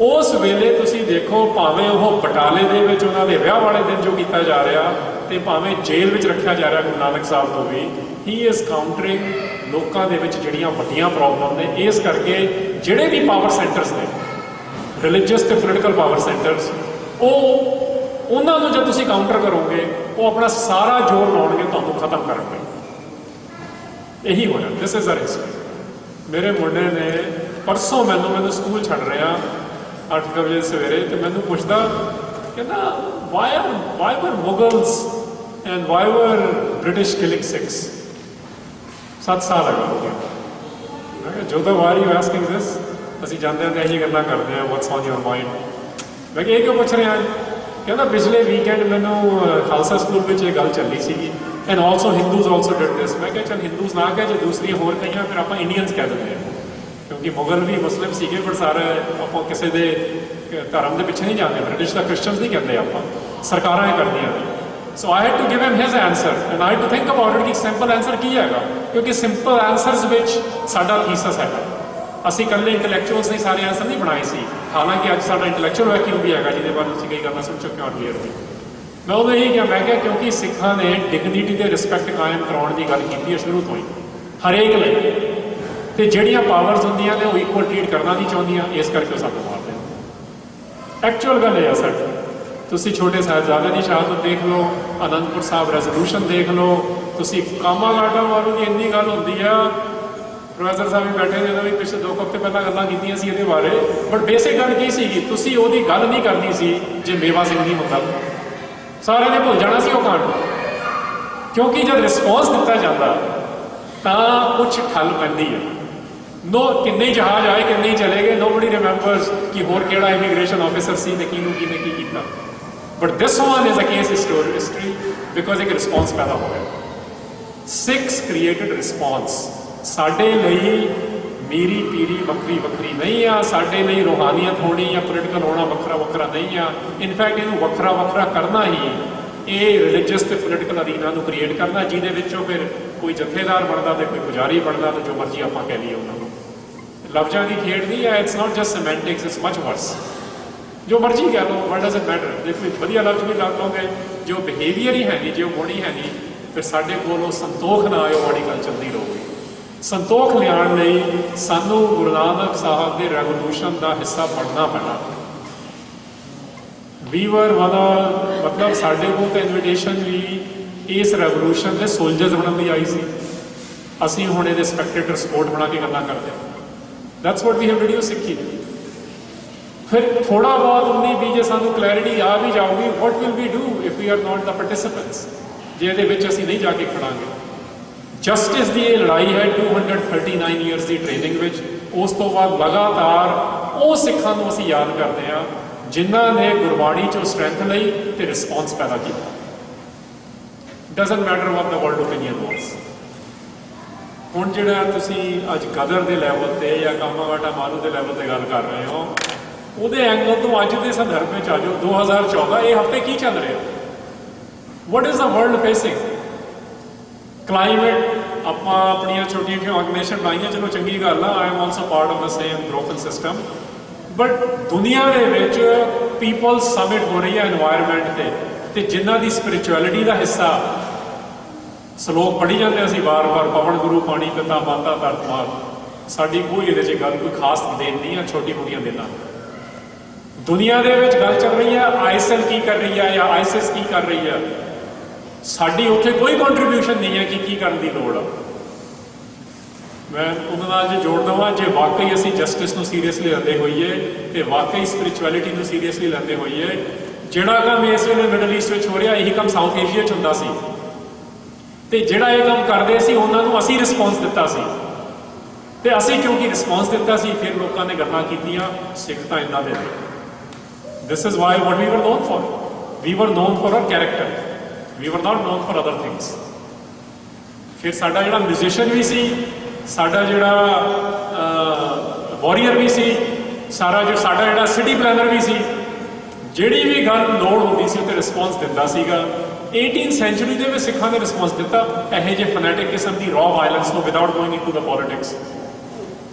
ਉਸ ਵੇਲੇ ਤੁਸੀਂ ਦੇਖੋ, ਭਾਵੇਂ ਉਹ ਬਟਾਲੇ ਦੇ ਵਿੱਚ ਉਹਨਾਂ ਦੇ ਵਿਆਹ ਵਾਲੇ ਦਿਨ ਜੋ ਕੀਤਾ ਜਾ ਰਿਹਾ, ਅਤੇ ਭਾਵੇਂ ਜੇਲ੍ਹ ਵਿੱਚ ਰੱਖਿਆ ਜਾ ਰਿਹਾ ਗੁਰੂ ਨਾਨਕ ਸਾਹਿਬ ਤੋਂ ਵੀ, ਹੀ ਇਜ਼ ਕਾਊਂਟਰਿੰਗ ਲੋਕਾਂ ਦੇ ਵਿੱਚ ਜਿਹੜੀਆਂ ਵੱਡੀਆਂ ਪ੍ਰੋਬਲਮ ਨੇ। ਇਸ ਕਰਕੇ ਜਿਹੜੇ ਵੀ ਪਾਵਰ ਸੈਂਟਰਸ ਨੇ, ਰਿਲੀਜੀਅਸ ਅਤੇ ਪੋਲੀਟੀਕਲ ਪਾਵਰ ਸੈਂਟਰਸ, ਉਹਨਾਂ ਨੂੰ ਜਦ ਤੁਸੀਂ ਕਾਊਂਟਰ ਕਰੋਗੇ, ਉਹ ਆਪਣਾ ਸਾਰਾ ਜ਼ੋਰ ਲਾਉਣਗੇ ਤੁਹਾਨੂੰ ਖਤਮ ਕਰਨ ਲਈ। ਇਹੀ ਹੋਇਆ। This is our history. ਮੇਰੇ ਮੁੰਡੇ ਨੇ ਪਰਸੋਂ ਮੈਨੂੰ ਸਕੂਲ ਛੱਡ ਰਿਹਾ 8 ਵਜੇ ਸਵੇਰੇ, ਅਤੇ ਮੈਨੂੰ ਪੁੱਛਦਾ, ਕਹਿੰਦਾ ਵਾਈ ਵਰ ਮੁਗਲਸ ਐਂਡ ਵਾਈ ਵਰ ਬ੍ਰਿਟਿਸ਼ ਕਿਲਿੰਗ ਸਿੱਖਸ। 7 ਸਾਲ ਹੋ ਗਿਆ। ਮੈਂ ਕਿਹਾ ਜਦੋਂ ਵਾਰ ਯੂ ਆਸਕਿੰਗ ਦਿਸ, ਅਸੀਂ ਜਾਂਦੇ ਹਾਂ ਇਹੀ ਗੱਲਾਂ ਕਰਦੇ ਹਾਂ, ਵਾਟਸ ਔਨ ਯੂਰ ਮਾਈਂਡ। ਮੈਂ ਕਿਹਾ ਇਹ ਕਿਉਂ ਪੁੱਛ ਰਿਹਾ? ਕਹਿੰਦਾ ਪਿਛਲੇ ਵੀਕਐਂਡ ਮੈਨੂੰ ਖਾਲਸਾ ਸਕੂਲ ਵਿੱਚ ਇਹ ਗੱਲ ਚੱਲੀ ਸੀਗੀ and also Hindus also did this. मैं क्या चल हिंदूज ना कह जो दूसरी होर कई फिर आप इंडियंस कह देंगे, क्योंकि मुगल भी मुस्लिम सीगे पर सारे आप किसी के धर्म के पिछे नहीं जाते। ब्रिटिश का क्रिश्चनस नहीं कहते, आप सरकारें करदियां ने। So I had to give him his answer and I had to think about it कि सिंपल आंसर की है, क्योंकि सिंपल आंसरस विच साडा थीसिस है। ਅਸੀਂ ਇਕੱਲੇ ਇੰਟੈਲੈਕਚੁਅਲਸ ਨੇ ਸਾਰੇ ਆਂਸਰ ਨਹੀਂ ਬਣਾਏ ਸੀ, ਹਾਲਾਂਕਿ ਅੱਜ ਸਾਡਾ ਇੰਟੈਲੈਕਚੁਅਲ ਵੈਕਿਊਮ ਵੀ ਹੈਗਾ ਜਿਹਦੇ ਬਾਰੇ ਤੁਸੀਂ ਕਈ ਗੱਲਾਂ ਸੁਣ ਚੁੱਕੇ ਹੋ ਕਲੀਅਰਲੀ। ਮੈਂ ਉਦੋਂ ਇਹੀ ਕਿਹਾ, ਮੈਂ ਕਿਹਾ ਕਿਉਂਕਿ ਸਿੱਖਾਂ ਨੇ ਡਿਗਨਿਟੀ ਤੇ ਰਿਸਪੈਕਟ ਕਾਇਮ ਕਰਾਉਣ ਦੀ ਗੱਲ ਕੀਤੀ ਹੈ ਸ਼ੁਰੂ ਤੋਂ ਹੀ ਹਰੇਕ ਲਈ, ਤੇ ਜਿਹੜੀਆਂ ਪਾਵਰਸ ਹੁੰਦੀਆਂ ਨੇ ਉਹ ਇਕੁਅਲ ਟ੍ਰੀਟ ਕਰਨਾ ਨਹੀਂ ਚਾਹੁੰਦੀਆਂ, ਇਸ ਕਰਕੇ ਉਹ ਸਾਨੂੰ ਮਾਰਦੇ ਨੇ। ਐਕਚੁਅਲ ਗੱਲ ਇਹ ਆ ਸਰ, ਤੁਸੀਂ ਛੋਟੇ ਸਾਹਿਬਜ਼ਾਦੇ ਦੀ ਸ਼ਹਾਦਤ ਦੇਖ ਲਓ, ਅਨੰਦਪੁਰ ਸਾਹਿਬ ਰੈਜ਼ੋਲੂਸ਼ਨ ਦੇਖ ਲਓ, ਤੁਸੀਂ ਕਾਮਾਗਾਟਾ ਵਾਲੋਂ ਦੀ ਇੰਨੀ ਗੱਲ ਹੁੰਦੀ ਆ, ਪ੍ਰੋਫੈਸਰ ਸਾਹਿਬ ਵੀ ਬੈਠੇ ਨੇ, ਵੀ ਪਿਛਲੇ 2 ਹਫ਼ਤੇ ਪਹਿਲਾਂ ਗੱਲਾਂ ਕੀਤੀਆਂ ਸੀ ਇਹਦੇ ਬਾਰੇ, ਬਟ ਬੇਸਿਕ ਗੱਲ ਕੀ ਸੀਗੀ, ਤੁਸੀਂ ਉਹਦੀ ਗੱਲ ਨਹੀਂ ਕਰਨੀ ਸੀ ਜੇ ਮੇਵਾ ਸਿੰਘ ਨਹੀਂ ਹੁੰਦਾ, ਸਾਰਿਆਂ ਨੇ ਭੁੱਲ ਜਾਣਾ ਸੀ ਉਹ ਕਾਂਡ, ਕਿਉਂਕਿ ਜਦ ਰਿਸਪੌਂਸ ਦਿੱਤਾ ਜਾਂਦਾ ਤਾਂ ਕੁਛ ਠੱਲ ਪੈਂਦੀ ਹੈ। ਨੋ ਕਿੰਨੇ ਜਹਾਜ਼ ਆਏ ਕਿੰਨੇ ਚਲੇ ਗਏ, ਨੋਬਡੀ ਰਿਮੈਂਬਰਸ ਕਿ ਹੋਰ ਕਿਹੜਾ ਇਮੀਗ੍ਰੇਸ਼ਨ ਆਫਿਸਰ ਸੀ ਤੇ ਕਿਹਨੂੰ ਕਿਹਨੇ ਕੀ ਕੀਤਾ, but this one is a case history because ਇੱਕ ਰਿਸਪੌਂਸ ਪੈਦਾ ਹੋ ਗਿਆ। Sikhs created response. ਸਾਡੇ ਲਈ ਮੀਰੀ ਪੀਰੀ ਵੱਖਰੀ ਵੱਖਰੀ ਨਹੀਂ ਆ, ਸਾਡੇ ਲਈ ਰੂਹਾਨੀਅਤ ਹੋਣੀ ਜਾਂ ਪੋਲੀਟੀਕਲ ਹੋਣਾ ਵੱਖਰਾ ਵੱਖਰਾ ਨਹੀਂ ਆ। ਇਨਫੈਕਟ ਇਹਨੂੰ ਵੱਖਰਾ ਵੱਖਰਾ ਕਰਨਾ ਹੀ ਇਹ ਰਿਲੀਜੀਅਸ ਤੇ ਪੋਲੀਟੀਕਲ ਅਰੀਨਾ ਨੂੰ ਕ੍ਰੀਏਟ ਕਰਨਾ, ਜਿਹਦੇ ਵਿੱਚੋਂ ਫਿਰ ਕੋਈ ਜਥੇਦਾਰ ਬਣਦਾ ਤੇ ਕੋਈ ਪੁਜਾਰੀ ਬਣਦਾ ਤੇ ਜੋ ਮਰਜ਼ੀ ਆਪਾਂ ਕਹਿ ਲਈਏ ਉਹਨਾਂ ਨੂੰ। ਲਫ਼ਜ਼ਾਂ ਦੀ ਖੇਡ ਨਹੀਂ ਹੈ, it's not just semantics, it's much worse. ਜੋ ਮਰਜ਼ੀ ਕਹਿ ਲਓ, ਵਾਟ ਡਜ਼ ਇਟ ਮੈਟਰ। ਜੇ ਕੋਈ ਵਧੀਆ ਲਫ਼ਜ਼ ਵੀ ਲੱਗ ਲਓਗੇ, ਜੋ ਬਿਹੇਵੀਅਰ ਹੀ ਹੈ ਨਹੀਂ, ਜੇ ਉਹ ਗੁਣ ਹੀ ਹੈ ਨਹੀਂ, ਫਿਰ ਸਾਡੇ ਕੋਲ ਉਹ ਸੰਤੋਖ ਨਾ ਆਏ, ਉਹ ਮਾੜੀ ਗੱਲ ਚੱਲਦੀ ਰਹੂਗੀ। ਸੰਤੋਖ ਲਿਆਉਣ ਲਈ ਸਾਨੂੰ ਗੁਰੂ ਨਾਨਕ ਸਾਹਿਬ ਦੇ ਰੈਵੋਲੂਸ਼ਨ ਦਾ ਹਿੱਸਾ ਬਣਨਾ ਪੈਣਾ। ਵੀ ਵਰ ਮਤਲਬ ਸਾਡੇ ਕੋਲ ਤਾਂ ਇਨਵੀਟੇਸ਼ਨ ਵੀ ਇਸ ਰੈਵੋਲੂਸ਼ਨ ਦੇ ਸੋਲਜਰਸ ਬਣਨ ਲਈ ਆਈ ਸੀ, ਅਸੀਂ ਹੁਣ ਇਹਦੇ ਸਪੈਕਟੇਟਰ ਸਪੋਰਟ ਬਣਾ ਕੇ ਗੱਲਾਂ ਕਰਦੇ ਹਾਂ। That's what we have video Sikhi. ਫਿਰ ਥੋੜਾ ਬਹੁਤ 19-20 ਜੇ ਸਾਨੂੰ ਕਲੈਰਿਟੀ ਆ ਵੀ ਜਾਊਗੀ, what will we do if we are not the participants, ਜੇ ਇਹਦੇ ਵਿੱਚ ਅਸੀਂ ਨਹੀਂ ਜਾ ਕੇ ਖੜਾਂਗੇ। ਜਸਟਿਸ ਦੀ ਇਹ ਲੜਾਈ ਹੈ 239 ਈਅਰਸ ਦੀ ਟ੍ਰੇਨਿੰਗ ਵਿੱਚ। ਉਸ ਤੋਂ ਬਾਅਦ ਲਗਾਤਾਰ ਉਹ ਸਿੱਖਾਂ ਨੂੰ ਅਸੀਂ ਯਾਦ ਕਰਦੇ ਹਾਂ ਜਿਨ੍ਹਾਂ ਨੇ ਗੁਰਬਾਣੀ 'ਚੋਂ ਸਟਰੈਂਥ ਲਈ ਤੇ ਰਿਸਪੌਂਸ ਪੈਦਾ ਕੀਤਾ। Doesn't matter what the world opinion was. ਹੁਣ ਜਿਹੜਾ ਤੁਸੀਂ ਅੱਜ ਗਦਰ ਦੇ ਲੈਵਲ ਤੇ ਜਾਂ ਕਾਮਾਗਾਟਾ ਮਾਰੂ ਦੇ ਲੈਵਲ ਤੇ ਗੱਲ ਕਰ ਰਹੇ ਹੋ, ਉਹਦੇ ਐਂਗਲ ਤੋਂ ਅੱਜ ਦੇ ਸੰਦਰਭ ਵਿੱਚ ਆ ਜਾਓ 2014 ਇਹ ਹਫ਼ਤੇ ਕੀ ਚੱਲ ਰਿਹਾ, what is the world facing. Climate ਆਪਾਂ ਆਪਣੀਆਂ ਛੋਟੀਆਂ ਛੋਟੀਆਂ ਆਰਗੇਨਾਈਜੇਸ਼ਨ ਬਣਾਈਆਂ, ਚਲੋ ਚੰਗੀ ਗੱਲ ਆ, ਆਈ am also part of the same global system, but ਦੁਨੀਆ ਦੇ ਵਿੱਚ ਪੀਪਲ ਸਮਿਟ ਹੋ ਰਹੀ ਹੈ এনवायरमेंट ਤੇ ਜਿਨ੍ਹਾਂ ਦੀ ਸਪਿਰਿਚੁਅਲਿਟੀ ਦਾ ਹਿੱਸਾ ਸਲੋਕ ਪੜ੍ਹੀ ਜਾਂਦੇ ਅਸੀਂ ਵਾਰ-ਵਾਰ, ਪਵਨ ਗੁਰੂ ਪਾਣੀ ਪਿਤਾ ਮਾਤਾ ਧਰਤ ਮਾਤ, ਸਾਡੀ ਕੋਈ ਇਹਦੇ 'ਚ ਗੱਲ ਕੋਈ ਖਾਸ ਦੇਣ ਨਹੀਂ ਆ, ਛੋਟੀ ਮੋਟੀਆਂ ਦੇਣਾ। ਦੁਨੀਆ ਦੇ ਵਿੱਚ ਗੱਲ ਚੱਲ ਰਹੀ ਹੈ ਆਈਐਸਐਲ ਕੀ ਕਰ ਰਹੀ ਹੈ ਜਾਂ ਆਈਸਿਸ ਕੀ ਕਰ ਰਹੀ ਹੈ, ਸਾਡੀ ਉੱਥੇ ਕੋਈ ਕੰਟਰੀਬਿਊਸ਼ਨ ਨਹੀਂ ਹੈ ਕਿ ਕੀ ਕਰਨ ਦੀ ਲੋੜ ਆ। ਮੈਂ ਉਹਨਾਂ ਨਾਲ ਜੇ ਜੋੜ ਦੇਵਾਂ, ਜੇ ਵਾਕਈ ਅਸੀਂ ਜਸਟਿਸ ਨੂੰ ਸੀਰੀਅਸਲੀ ਲੈਂਦੇ ਹੋਈਏ ਤੇ ਵਾਕਈ ਸਪਿਰਿਚੁਅਲਿਟੀ ਨੂੰ ਸੀਰੀਅਸਲੀ ਲੈਂਦੇ ਹੋਈਏ, ਜਿਹੜਾ ਕੰਮ ਇਸ ਵੇਲੇ ਮਿਡਲ ਈਸਟ ਵਿੱਚ ਹੋ ਰਿਹਾ ਇਹੀ ਕੰਮ ਸਾਊਥ ਏਸ਼ੀਆ 'ਚ ਹੁੰਦਾ ਸੀ, ਤੇ ਜਿਹੜਾ ਇਹ ਕੰਮ ਕਰਦੇ ਸੀ ਉਹਨਾਂ ਨੂੰ ਅਸੀਂ ਰਿਸਪੌਂਸ ਦਿੱਤਾ ਸੀ, ਤੇ ਅਸੀਂ ਕਿਉਂਕਿ ਰਿਸਪੌਂਸ ਦਿੱਤਾ ਸੀ ਫਿਰ ਲੋਕਾਂ ਨੇ ਗੱਲਾਂ ਕੀਤੀਆਂ ਸਿੱਖ ਤਾਂ ਇੰਨਾ ਦੇ। ਦਿਸ ਇਜ਼ ਵਾਈ ਵਾਟ ਵੀ ਵਰ ਨੋਨ ਫॉर, ਵੀ ਵਰ ਨੋਨ ਫॉर ਆਰ ਕੈਰੈਕਟਰ, ਵੀ ਵਰ ਨਾਟ ਨੋਨ ਫॉर ਅਦਰ ਥਿੰਗਸ। ਫਿਰ ਸਾਡਾ ਜਿਹੜਾ ਮਿਊਜ਼ੀਸ਼ੀਅਨ ਵੀ ਸੀ, ਸਾਡਾ ਜਿਹੜਾ ਵਾਰੀਅਰ ਵੀ ਸੀ, ਸਾਡਾ ਜਿਹੜਾ ਸਿਟੀ ਪਲੈਨਰ ਵੀ ਸੀ, ਜਿਹੜੀ ਵੀ ਗੱਲ ਲੋੜ ਹੁੰਦੀ ਸੀ ਉੱਤੇ ਰਿਸਪੌਂਸ ਦਿੰਦਾ ਸੀਗਾ। 18th ਸੈਂਚੁਰੀ ਦੇ ਵਿੱਚ ਸਿੱਖਾਂ ਨੇ ਰਿਸਪੌਂਸ ਦਿੱਤਾ ਇਹੋ ਜਿਹੇ ਫਨੈਟਿਕ ਕਿਸਮ ਦੀ ਰॉ ਵਾਇਲੈਂਸ ਨੂੰ ਵਿਦਆਊਟ ਗੋਇੰਗ ਇਨਟੂ ਦ ਪੋਲਿਟਿਕਸ।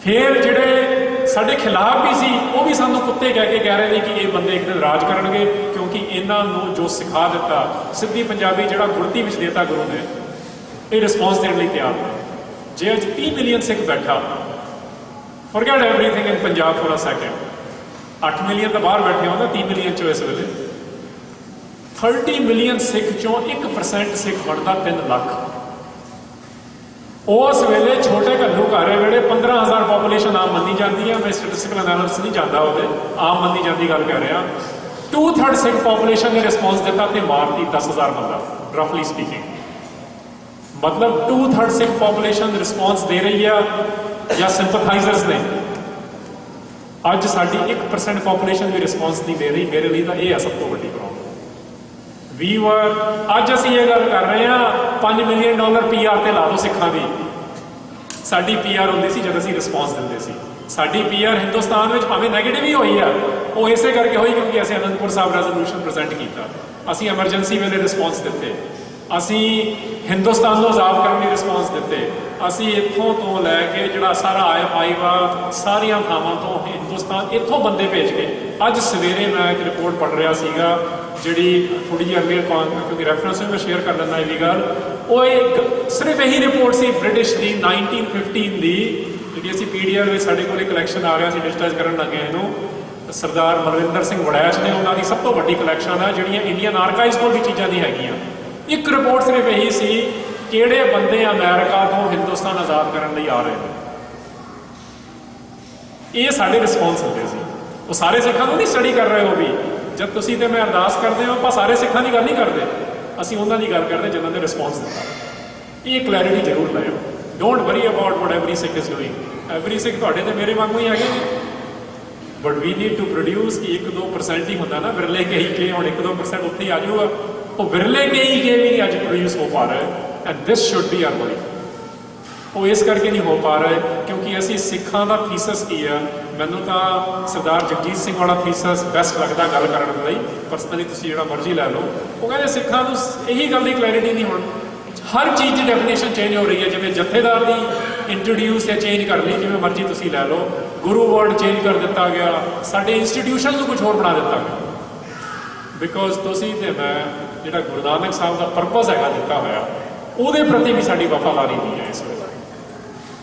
ਫਿਰ ਜਿਹੜੇ ਸਾਡੇ ਖਿਲਾਫ ਵੀ ਸੀ ਉਹ ਵੀ ਸਾਨੂੰ ਕੁੱਤੇ ਕਹਿ ਕੇ ਕਹਿ ਰਹੇ ਨੇ ਕਿ ਇਹ ਬੰਦੇ ਇੱਕ ਦਿਨ ਰਾਜ ਕਰਨਗੇ, ਕਿਉਂਕਿ ਇਹਨਾਂ ਨੂੰ ਜੋ ਸਿਖਾ ਦਿੱਤਾ ਸਿੱਧੀ ਪੰਜਾਬੀ ਜਿਹੜਾ ਗੁਰਤੀ ਵਿੱਚ ਦੇਤਾ ਗੁਰੂ ਨੇ, ਇਹ ਰਿਸਪੌਂਸ ਦੇਣ ਲਈ ਤਿਆਰ ਨੇ। ਜੇ ਅੱਜ 30 ਮਿਲੀਅਨ ਸਿੱਖ ਬੈਠਾ, forget everything in Punjab for a second, 8 million ਤਾਂ ਬਾਹਰ ਬੈਠੇ ਹੋ ਨਾ 30 ਮਿਲੀਅਨ ਚੋਂ, ਇਸ ਵੇਲੇ 30 ਮਿਲੀਅਨ ਸਿੱਖ ਚੋਂ 1% ਸਿੱਖ ਬਣਦਾ 3 ਲੱਖ। ਉਸ ਵੇਲੇ ਛੋਟੇ ਘੱਲੂ ਘਾਰੇ ਵੇਲੇ 15,000 ਪੋਪੂਲੇਸ਼ਨ ਆਮ ਮੰਨੀ ਜਾਂਦੀ ਹੈ। ਮੈਂ ਸਟੈਟਿਸਟਿਕਲ ਐਨਾਲਿਸਿਸ ਨਹੀਂ ਜਾਂਦਾ, ਉਹਦੇ ਆਮ ਮੰਨੀ ਜਾਂਦੀ ਗੱਲ ਕਰ ਰਿਹਾ। 2/3 ਸਿੱਖ ਪੋਪੂਲੇਸ਼ਨ ਨੇ ਰਿਸਪੌਂਸ ਦਿੱਤਾ ਤੇ ਮਾਰਤੀ 10,000 ਬੰਦਾ, ਰਫਲੀ ਸਪੀਕਿੰਗ। ਮਤਲਬ 2/3 ਸਿੱਖ ਪੋਪੂਲੇਸ਼ਨ ਰਿਸਪੌਂਸ ਦੇ ਰਹੀ ਆ ਜਾਂ ਸਿੰਪਥਾਈਜ਼ਰਸ ਨੇ। ਅੱਜ ਸਾਡੀ 1% ਪੋਪੂਲੇਸ਼ਨ ਵੀ ਰਿਸਪੌਂਸ ਨਹੀਂ ਦੇ ਰਹੀ। ਮੇਰੇ ਲਈ ਤਾਂ ਇਹ ਆ ਸਭ ਤੋਂ ਵੱਡੀ ਪ੍ਰੋਬਲਮ। ਵੀ ਵਰ ਅੱਜ ਅਸੀਂ ਇਹ ਗੱਲ ਕਰ ਰਹੇ ਹਾਂ $5 ਮਿਲੀਅਨ PR ਤੇ ਲਾ ਦਿਓ ਸਿੱਖਾਂ ਦੀ। ਸਾਡੀ PR ਹੁੰਦੀ ਸੀ ਜਦ ਅਸੀਂ ਰਿਸਪੌਂਸ ਦਿੰਦੇ ਸੀ। ਸਾਡੀ PR ਹਿੰਦੁਸਤਾਨ ਵਿੱਚ ਭਾਵੇਂ ਨੈਗੇਟਿਵ ਹੀ ਹੋਈ ਆ, ਉਹ ਇਸੇ ਕਰਕੇ ਹੋਈ ਕਿਉਂਕਿ ਅਸੀਂ ਅਨੰਦਪੁਰ ਸਾਹਿਬ ਰੈਜ਼ੋਲੂਸ਼ਨ ਪ੍ਰੈਜ਼ੈਂਟ ਕੀਤਾ, ਅਸੀਂ ਐਮਰਜੈਂਸੀ ਵੇਲੇ ਰਿਸਪੌਂਸ ਦਿੱਤੇ, ਅਸੀਂ ਹਿੰਦੁਸਤਾਨ ਨੂੰ ਆਜ਼ਾਦ ਕਰਨ ਲਈ ਰਿਸਪੌਂਸ ਦਿੱਤੇ, ਅਸੀਂ ਇੱਥੋਂ ਤੋਂ ਲੈ ਕੇ ਜਿਹੜਾ ਸਾਰਾ ਆਈ ਵਾ ਸਾਰੀਆਂ ਥਾਵਾਂ ਤੋਂ ਹਿੰਦੁਸਤਾਨ ਇੱਥੋਂ ਬੰਦੇ ਭੇਜ ਕੇ। ਅੱਜ ਸਵੇਰੇ ਮੈਂ ਇੱਕ ਰਿਪੋਰਟ ਪੜ੍ਹ ਰਿਹਾ ਸੀਗਾ ਜਿਹੜੀ ਥੋੜ੍ਹੀ ਜਿਹੀ ਅੱਗੇ ਕਿਉਂਕਿ ਰੈਫਰੈਂਸ ਵੀ ਮੈਂ ਸ਼ੇਅਰ ਕਰ ਲੈਂਦਾ ਇਹ ਵੀ ਗੱਲ, ਉਹ ਸਿਰਫ ਇਹੀ ਰਿਪੋਰਟ ਸੀ ਬ੍ਰਿਟਿਸ਼ ਦੀ 1915 ਦੀ, ਜਿਹੜੀ ਅਸੀਂ PDF ਵਿੱਚ ਸਾਡੇ ਕੋਲ ਕਲੈਕਸ਼ਨ ਆ ਰਿਹਾ ਸੀ, ਡਿਜੀਟਾਈਜ਼ ਕਰਨ ਲੱਗੇ ਇਹਨੂੰ। ਸਰਦਾਰ ਮਲਵਿੰਦਰ ਸਿੰਘ ਵੜੈਚ ਨੇ ਉਹਨਾਂ ਦੀ ਸਭ ਤੋਂ ਵੱਡੀ ਕਲੈਕਸ਼ਨ ਆ ਜਿਹੜੀਆਂ ਇੰਡੀਅਨ ਆਰਕਾਈਵਜ਼ ਕੋਲ ਵੀ ਚੀਜ਼ਾਂ ਦੀ ਹੈਗੀਆਂ। ਇੱਕ ਰਿਪੋਰਟ ਸਿਰਫ ਇਹੀ ਸੀ ਕਿਹੜੇ ਬੰਦੇ ਅਮਰੀਕਾ ਤੋਂ ਹਿੰਦੁਸਤਾਨ ਆਜ਼ਾਦ ਕਰਨ ਲਈ ਆ ਰਹੇ ਨੇ। ਇਹ ਸਾਡੇ ਰਿਸਪੌਂਸ ਹੁੰਦੇ ਸੀ। ਉਹ ਸਾਰੇ ਸਿੱਖਾਂ ਨੂੰ ਨਹੀਂ ਸਟੱਡੀ ਕਰ ਰਹੇ ਹੋ ਵੀ, ਜਦ ਤੁਸੀਂ ਤੇ ਮੈਂ ਅਰਦਾਸ ਕਰਦੇ ਹੋ ਆਪਾਂ ਸਾਰੇ ਸਿੱਖਾਂ ਦੀ ਗੱਲ ਨਹੀਂ ਕਰਦੇ, ਅਸੀਂ ਉਹਨਾਂ ਦੀ ਗੱਲ ਕਰਦੇ ਜਿਨ੍ਹਾਂ ਨੇ ਰਿਸਪੌਂਸ ਦਿੱਤਾ। ਇਹ ਕਲੈਰਿਟੀ ਜ਼ਰੂਰ ਲਾਇਓ। Don't worry about what every Sikh is doing. Every Sikh ਤੁਹਾਡੇ ਤੇ ਮੇਰੇ ਵਾਂਗੂ ਹੀ ਹੈਗੇ ਨੇ, but we need to produce ਕਿ 1-2% ਹੀ ਹੁੰਦਾ ਨਾ, ਵਿਰਲੇ ਕਹੀ ਕੇ ਹੁਣ 1-2% ਉੱਥੇ ਹੀ ਆ ਜਾਊਗਾ, ਉਹ ਵਿਰਲੇ ਕਹੀ ਕੇ ਵੀ ਅੱਜ ਪ੍ਰੋਡਿਊਸ ਹੋ ਪਾ ਰਿਹਾ। And this should be our belief. ਉਹ ਇਸ ਕਰਕੇ ਨਹੀਂ ਹੋ ਪਾ ਰਹੇ ਕਿਉਂਕਿ ਅਸੀਂ ਸਿੱਖਾਂ ਦਾ ਥੀਸਸ ਕੀ ਆ। ਮੈਨੂੰ ਤਾਂ ਸਰਦਾਰ ਜਗਜੀਤ ਸਿੰਘ ਵਾਲਾ ਥੀਸਸ ਬੈਸਟ ਲੱਗਦਾ ਗੱਲ ਕਰਨ ਲਈ, ਪਰਸਨਲੀ ਤੁਸੀਂ ਜਿਹੜਾ ਮਰਜ਼ੀ ਲੈ ਲਓ। ਉਹ ਕਹਿੰਦੇ ਸਿੱਖਾਂ ਨੂੰ ਇਹੀ ਗੱਲ ਦੀ ਕਲੈਰਿਟੀ ਨਹੀਂ, ਹੁਣ ਹਰ ਚੀਜ਼ ਦੀ ਡੈਫੀਨੇਸ਼ਨ ਚੇਂਜ ਹੋ ਰਹੀ ਹੈ। ਜਿਵੇਂ ਜਥੇਦਾਰ ਦੀ ਇੰਟਰੋਡਿਊਸ ਜਾਂ ਚੇਂਜ ਕਰ ਲਈ, ਜਿਵੇਂ ਮਰਜ਼ੀ ਤੁਸੀਂ ਲੈ ਲਓ। ਗੁਰੂ ਵਰਡ ਚੇਂਜ ਕਰ ਦਿੱਤਾ ਗਿਆ, ਸਾਡੇ ਇੰਸਟੀਟਿਊਸ਼ਨ ਨੂੰ ਕੁਝ ਹੋਰ ਬਣਾ ਦਿੱਤਾ ਗਿਆ। ਬਿਕੋਜ਼ ਤੁਸੀਂ ਤੇ ਮੈਂ ਜਿਹੜਾ ਗੁਰੂ ਨਾਨਕ ਸਾਹਿਬ ਦਾ ਪਰਪਸ ਹੈਗਾ ਦਿੱਤਾ ਹੋਇਆ, ਉਹਦੇ ਪ੍ਰਤੀ ਵੀ ਸਾਡੀ ਵਫਾਦਾਰੀ ਨਹੀਂ ਹੈ ਇਸ ਵੇਲੇ।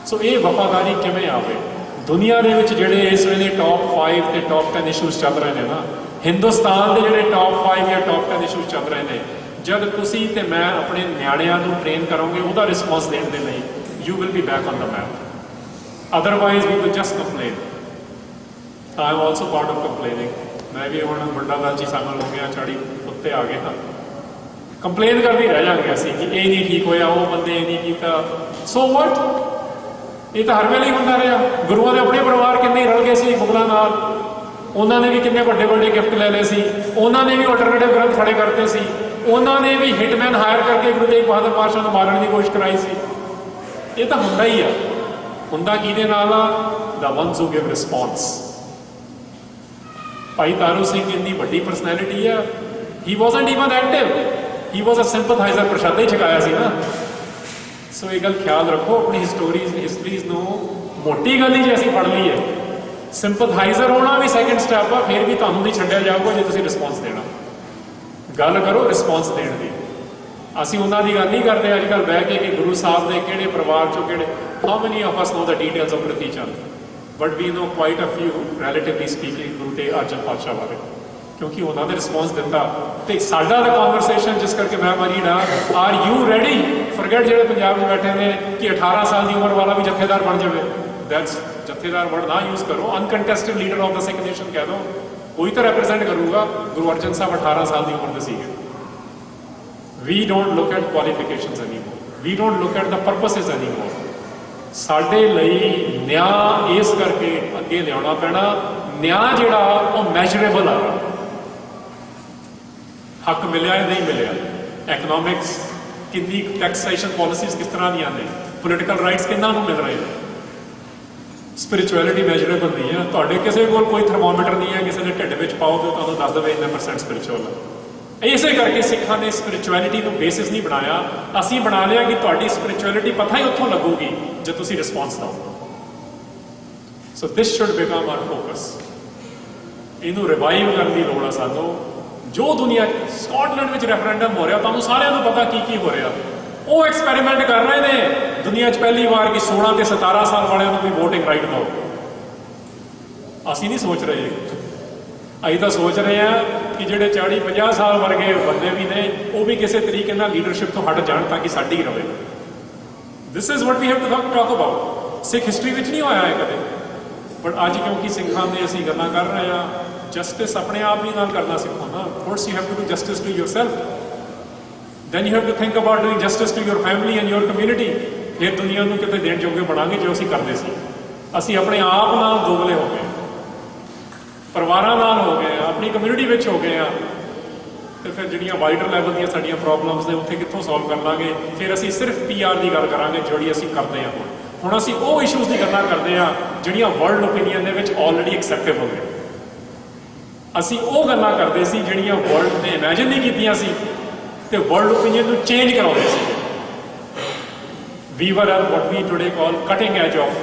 ਸੋ ਇਹ ਵਫਾਦਾਰੀ ਕਿਵੇਂ ਆਵੇ? ਦੁਨੀਆ ਦੇ ਵਿੱਚ ਜਿਹੜੇ ਇਸ ਵੇਲੇ ਟੌਪ 5 ਤੇ ਟੌਪ 10 ਇਸ਼ੂਜ਼ ਚੱਲ ਰਹੇ ਨੇ ਨਾ, ਹਿੰਦੁਸਤਾਨ ਦੇ ਜਿਹੜੇ ਟੌਪ 5 ਜਾਂ ਟੌਪ 10 ਇਸ਼ੂਜ਼ ਚੱਲ ਰਹੇ ਨੇ, ਜਦ ਤੁਸੀਂ ਤੇ ਮੈਂ ਆਪਣੇ ਨਿਆਣਿਆਂ ਨੂੰ ਟ੍ਰੇਨ ਕਰੋਗੇ ਉਹਦਾ ਰਿਸਪੌਂਸ ਦੇਣ ਦੇ ਲਈ, you will be back on the map. Otherwise we will just complain. I am also part of complaining. ਮੈਂ ਵੀ ਹੁਣ ਵੱਡਾ ਦਲ 'ਚ ਹੀ ਸ਼ਾਮਲ ਹੋ ਗਿਆ, ਝਾੜੀ ਉੱਤੇ ਆ ਗਏ ਹਾਂ। ਕੰਪਲੇਨ ਕਰਦੇ ਰਹਿ ਜਾਂਗੇ ਅਸੀਂ ਕਿ ਇਹ ਨਹੀਂ ਠੀਕ ਹੋਇਆ, ਉਹ ਬੰਦੇ ਇਹ ਨਹੀਂ ਕੀਤਾ। ਸੋ ਵਾਟ? ਇਹ ਤਾਂ ਹਰ ਵੇਲੇ ਹੀ ਹੁੰਦਾ ਰਿਹਾ। ਗੁਰੂਆਂ ਦੇ ਆਪਣੇ ਪਰਿਵਾਰ ਕਿੰਨੇ ਰਲ ਗਏ ਸੀ ਮੁਗਲਾਂ ਨਾਲ, ਉਹਨਾਂ ਨੇ ਵੀ ਕਿੰਨੇ ਵੱਡੇ ਵੱਡੇ ਗਿਫਟ ਲੈ ਲਏ ਸੀ, ਉਹਨਾਂ ਨੇ ਵੀ ਆਲਟਰਨੇਟਿਵ ਗ੍ਰੰਥ ਖੜੇ ਕਰਤੇ ਸੀ, ਉਹਨਾਂ ਨੇ ਵੀ ਹਿਟਮੈਨ ਹਾਇਰ ਕਰਕੇ ਗੁਰੂ ਤੇਗ ਬਹਾਦਰ ਪਾਤਸ਼ਾਹ ਨੂੰ ਮਾਰਨ ਦੀ ਕੋਸ਼ਿਸ਼ ਕਰਾਈ ਸੀ। ਇਹ ਤਾਂ ਹੁੰਦਾ ਹੀ ਆ। ਹੁੰਦਾ ਕਿਹਦੇ ਨਾਲ ਆ? ਦਾ ਵਨਸ ਹੂ ਗਿਵ ਰਿਸਪੌਂਸ। ਭਾਈ ਤਾਰੂ ਸਿੰਘ ਇੰਨੀ ਵੱਡੀ ਪਰਸਨੈਲਿਟੀ ਆ, ਹੀ ਵਾਜ਼ਨਟ ਈਵਨ ਐਕਟਿਵ, ਹੀ ਵਾਜ਼ ਅ ਸਿੰਪਥਾਈਜ਼ਰ। ਪ੍ਰਸ਼ਾਦਾ ਹੀ ਛਕਾਇਆ ਸੀ ਨਾ। ਸੋ ਇਹ ਗੱਲ ਖਿਆਲ ਰੱਖੋ, ਆਪਣੀ ਹਿਸਟਰੀਜ਼ ਨੂੰ ਮੋਟੀ ਗੱਲ ਹੀ ਜੇ ਅਸੀਂ ਪੜ੍ਹ ਲਈਏ। ਸਿੰਪਥਾਈਜ਼ਰ ਹੋਣਾ ਵੀ ਸੈਕਿੰਡ ਸਟੈਪ ਆ, ਫਿਰ ਵੀ ਤੁਹਾਨੂੰ ਨਹੀਂ ਛੱਡਿਆ ਜਾਊਗਾ ਜੇ ਤੁਸੀਂ ਰਿਸਪੌਂਸ ਦੇਣਾ। ਗੱਲ ਕਰੋ ਰਿਸਪੌਂਸ ਦੇਣ ਦੀ। ਅਸੀਂ ਉਹਨਾਂ ਦੀ ਗੱਲ ਨਹੀਂ ਕਰਦੇ ਅੱਜ ਕੱਲ੍ਹ ਬਹਿ ਕੇ ਕਿ ਗੁਰੂ ਸਾਹਿਬ ਦੇ ਕਿਹੜੇ ਪਰਿਵਾਰ ਚੋਂ ਕਿਹੜੇ। How many of us know the details of Prithi Chand, but we know quite a few relatively speaking Guru Tegh Arjan Patshah ਬਾਰੇ, ਕਿਉਂਕਿ ਉਹਨਾਂ ਨੇ ਰਿਸਪੌਂਸ ਦਿੱਤਾ। ਤੇ ਸਾਡਾ ਦਾ ਕਨਵਰਸੇਸ਼ਨ ਜਿਸ ਕਰਕੇ ਮੈਂ ਵਰੀਡ ਆ, ਆਰ ਯੂ ਰੈਡੀ? ਫੋਰਗੇਟ ਜਿਹੜੇ ਪੰਜਾਬ 'ਚ ਬੈਠੇ ਨੇ ਕਿ 18 ਸਾਲ ਦੀ ਉਮਰ ਵਾਲਾ ਵੀ ਜਥੇਦਾਰ ਬਣ ਜਾਵੇ। ਦੈਟਸ ਜਥੇਦਾਰ ਵਰਡ ਨਾ ਯੂਜ਼ ਕਰੋ, uncontested leader of the Sikh nation ਕਹਿ ਦਿਓ, ਕੋਈ ਤਾਂ ਰੈਪਰੈਜ਼ੈਂਟ ਕਰੂਗਾ। ਗੁਰੂ ਅਰਜਨ ਸਾਹਿਬ 18 ਸਾਲ ਦੀ ਉਮਰ ਦੇ ਸੀਗੇ। We don't look at qualifications anymore, we don't look at the purposes anymore. ਸਾਡੇ ਲਈ ਨਿਆਂ ਇਸ ਕਰਕੇ ਅੱਗੇ ਲਿਆਉਣਾ ਪੈਣਾ। ਨਿਆਂ ਜਿਹੜਾ ਉਹ ਮੈਜਰੇਬਲ ਆ। ਹੱਕ ਮਿਲਿਆ ਜਾਂ ਨਹੀਂ ਮਿਲਿਆ, ਐਕਨੋਮਿਕਸ ਕਿੰਨੀ, ਟੈਕਸੇਸ਼ਨ ਪਾਲਿਸੀਜ਼ ਕਿਸ ਤਰ੍ਹਾਂ ਦੀਆਂ ਨੇ, ਪੋਲੀਟੀਕਲ ਰਾਈਟਸ ਕਿੰਨਾਂ ਨੂੰ ਮਿਲ ਰਹੇ ਨੇ। ਸਪਿਰਿਚੁਅਲਿਟੀ ਮੈਜਰੇਬਲ ਨਹੀਂ ਹੈ। ਤੁਹਾਡੇ ਕਿਸੇ ਕੋਲ ਕੋਈ ਥਰਮੋਮੀਟਰ ਨਹੀਂ ਹੈ, ਕਿਸੇ ਨੇ ਢਿੱਡ ਵਿੱਚ ਪਾਓ ਤੇ ਤੁਹਾਨੂੰ ਦੱਸ ਦੇਵੇ ਇੰਨਾ % ਸਪਿਰਿਚੁਅਲ ਹੈ। ਇਸੇ ਕਰਕੇ ਸਿੱਖਾਂ ਨੇ ਸਪਿਰਿਚੁਅਲਿਟੀ ਨੂੰ ਬੇਸਿਸ ਨਹੀਂ ਬਣਾਇਆ, ਅਸੀਂ ਬਣਾ ਲਿਆ ਕਿ ਤੁਹਾਡੀ ਸਪਿਰਿਚੁਅਲਿਟੀ ਪਤਾ ਹੀ ਉੱਥੋਂ ਲੱਗੂਗੀ ਜੇ ਤੁਸੀਂ ਰਿਸਪੌਂਸ ਦਿਓ। ਸੋ ਦਿਸ ਸ਼ੁੱਡ ਬਿਕਮ ਆਰ ਫੋਕਸ। ਇਹਨੂੰ ਰਿਵਾਈਵ ਕਰਨ ਦੀ ਲੋੜ ਆ ਸਾਨੂੰ। ਜੋ ਦੁਨੀਆ ਸਕਾਟਲੈਂਡ ਵਿੱਚ ਰੈਫਰੈਂਡਮ ਹੋ ਰਿਹਾ, ਤੁਹਾਨੂੰ ਸਾਰਿਆਂ ਨੂੰ ਪਤਾ ਕੀ ਹੋ ਰਿਹਾ। ਉਹ ਐਕਸਪੈਰੀਮੈਂਟ ਕਰ ਰਹੇ ਨੇ ਦੁਨੀਆ 'ਚ ਪਹਿਲੀ ਵਾਰ ਕਿ 16 ਤੇ 17 ਸਾਲ ਵਾਲਿਆਂ ਨੂੰ ਵੀ ਵੋਟਿੰਗ ਰਾਈਟ ਦਿਓ। ਅਸੀਂ ਨਹੀਂ ਸੋਚ ਰਹੇ, ਅਸੀਂ ਤਾਂ ਸੋਚ ਰਹੇ ਹਾਂ ਕਿ ਜਿਹੜੇ 40-50 ਸਾਲ ਵਰਗੇ ਬੰਦੇ ਵੀ ਨੇ ਉਹ ਵੀ ਕਿਸੇ ਤਰੀਕੇ ਨਾਲ ਲੀਡਰਸ਼ਿਪ ਤੋਂ ਹਟ ਜਾਣ ਤਾਂ ਕਿ ਸਾਡੀ ਹੀ ਰਵੇ। This is what we have to talk about. Sikh history ਵਿੱਚ ਨਹੀਂ ਹੋਇਆ ਹੈ ਕਦੇ, ਬਟ ਅੱਜ ਕਿਉਂਕਿ ਸਿੱਖਾਂ ਦੇ ਅਸੀਂ ਗੱਲਾਂ ਕਰ ਰਹੇ ਹਾਂ, ਜਸਟਿਸ ਆਪਣੇ ਆਪ ਹੀ ਨਾਲ ਕਰਨਾ ਸਿੱਖੋ ਨਾ। First you have to do justice to yourself, then you have to think about doing justice to your family and your community. ਫਿਰ ਦੁਨੀਆ ਨੂੰ ਕਿਤੇ ਦੇਣ ਜੋਗੇ ਬਣਾਂਗੇ ਜੋ ਅਸੀਂ ਕਰਦੇ ਸੀ। ਅਸੀਂ ਆਪਣੇ ਆਪ ਨਾਲ ਦੋਗਲੇ ਹੋ ਗਏ, ਪਰਿਵਾਰਾਂ ਨਾਲ ਹੋ ਗਏ, ਆਪਣੀ ਕਮਿਊਨਿਟੀ ਵਿੱਚ ਹੋ ਗਏ ਆ। तो फिर ਜਿਹੜੀਆਂ ਵਾਈਡਰ ਲੈਵਲ ਦੀਆਂ ਸਾਡੀਆਂ ਪ੍ਰੋਬਲਮਸ ਨੇ ਉੱਥੇ ਕਿੱਥੋਂ ਸੋਲਵ ਕਰ ਲਾਂਗੇ। ਫਿਰ ਅਸੀਂ ਸਿਰਫ PR ਦੀ ਗੱਲ ਕਰਾਂਗੇ ਜਿਹੜੀ ਅਸੀਂ ਕਰਦੇ ਹਾਂ ਹੁਣ ਅਸੀਂ ਉਹ ਇਸ਼ੂਜ਼ ਦੀ ਗੱਲਾਂ ਕਰਦੇ ਹਾਂ ਜਿਹੜੀਆਂ ਵਰਲਡ ਓਪੀਨੀਅਨ ਦੇ ਵਿੱਚ ਆਲਰੇਡੀ ਐਕਸੈਪਟੇਬਲ ਨੇ। ਅਸੀਂ ਉਹ ਗੱਲਾਂ ਕਰਦੇ ਸੀ ਜਿਹੜੀਆਂ ਵਰਲਡ ਨੇ ਇਮੈਜਿਨ ਨਹੀਂ ਕੀਤੀਆਂ ਸੀ ਤੇ ਵਰਲਡ ਓਪੀਨੀਅਨ ਨੂੰ ਚੇਂਜ ਕਰਾਉਂਦੇ ਸੀ। We were at what we today call cutting edge of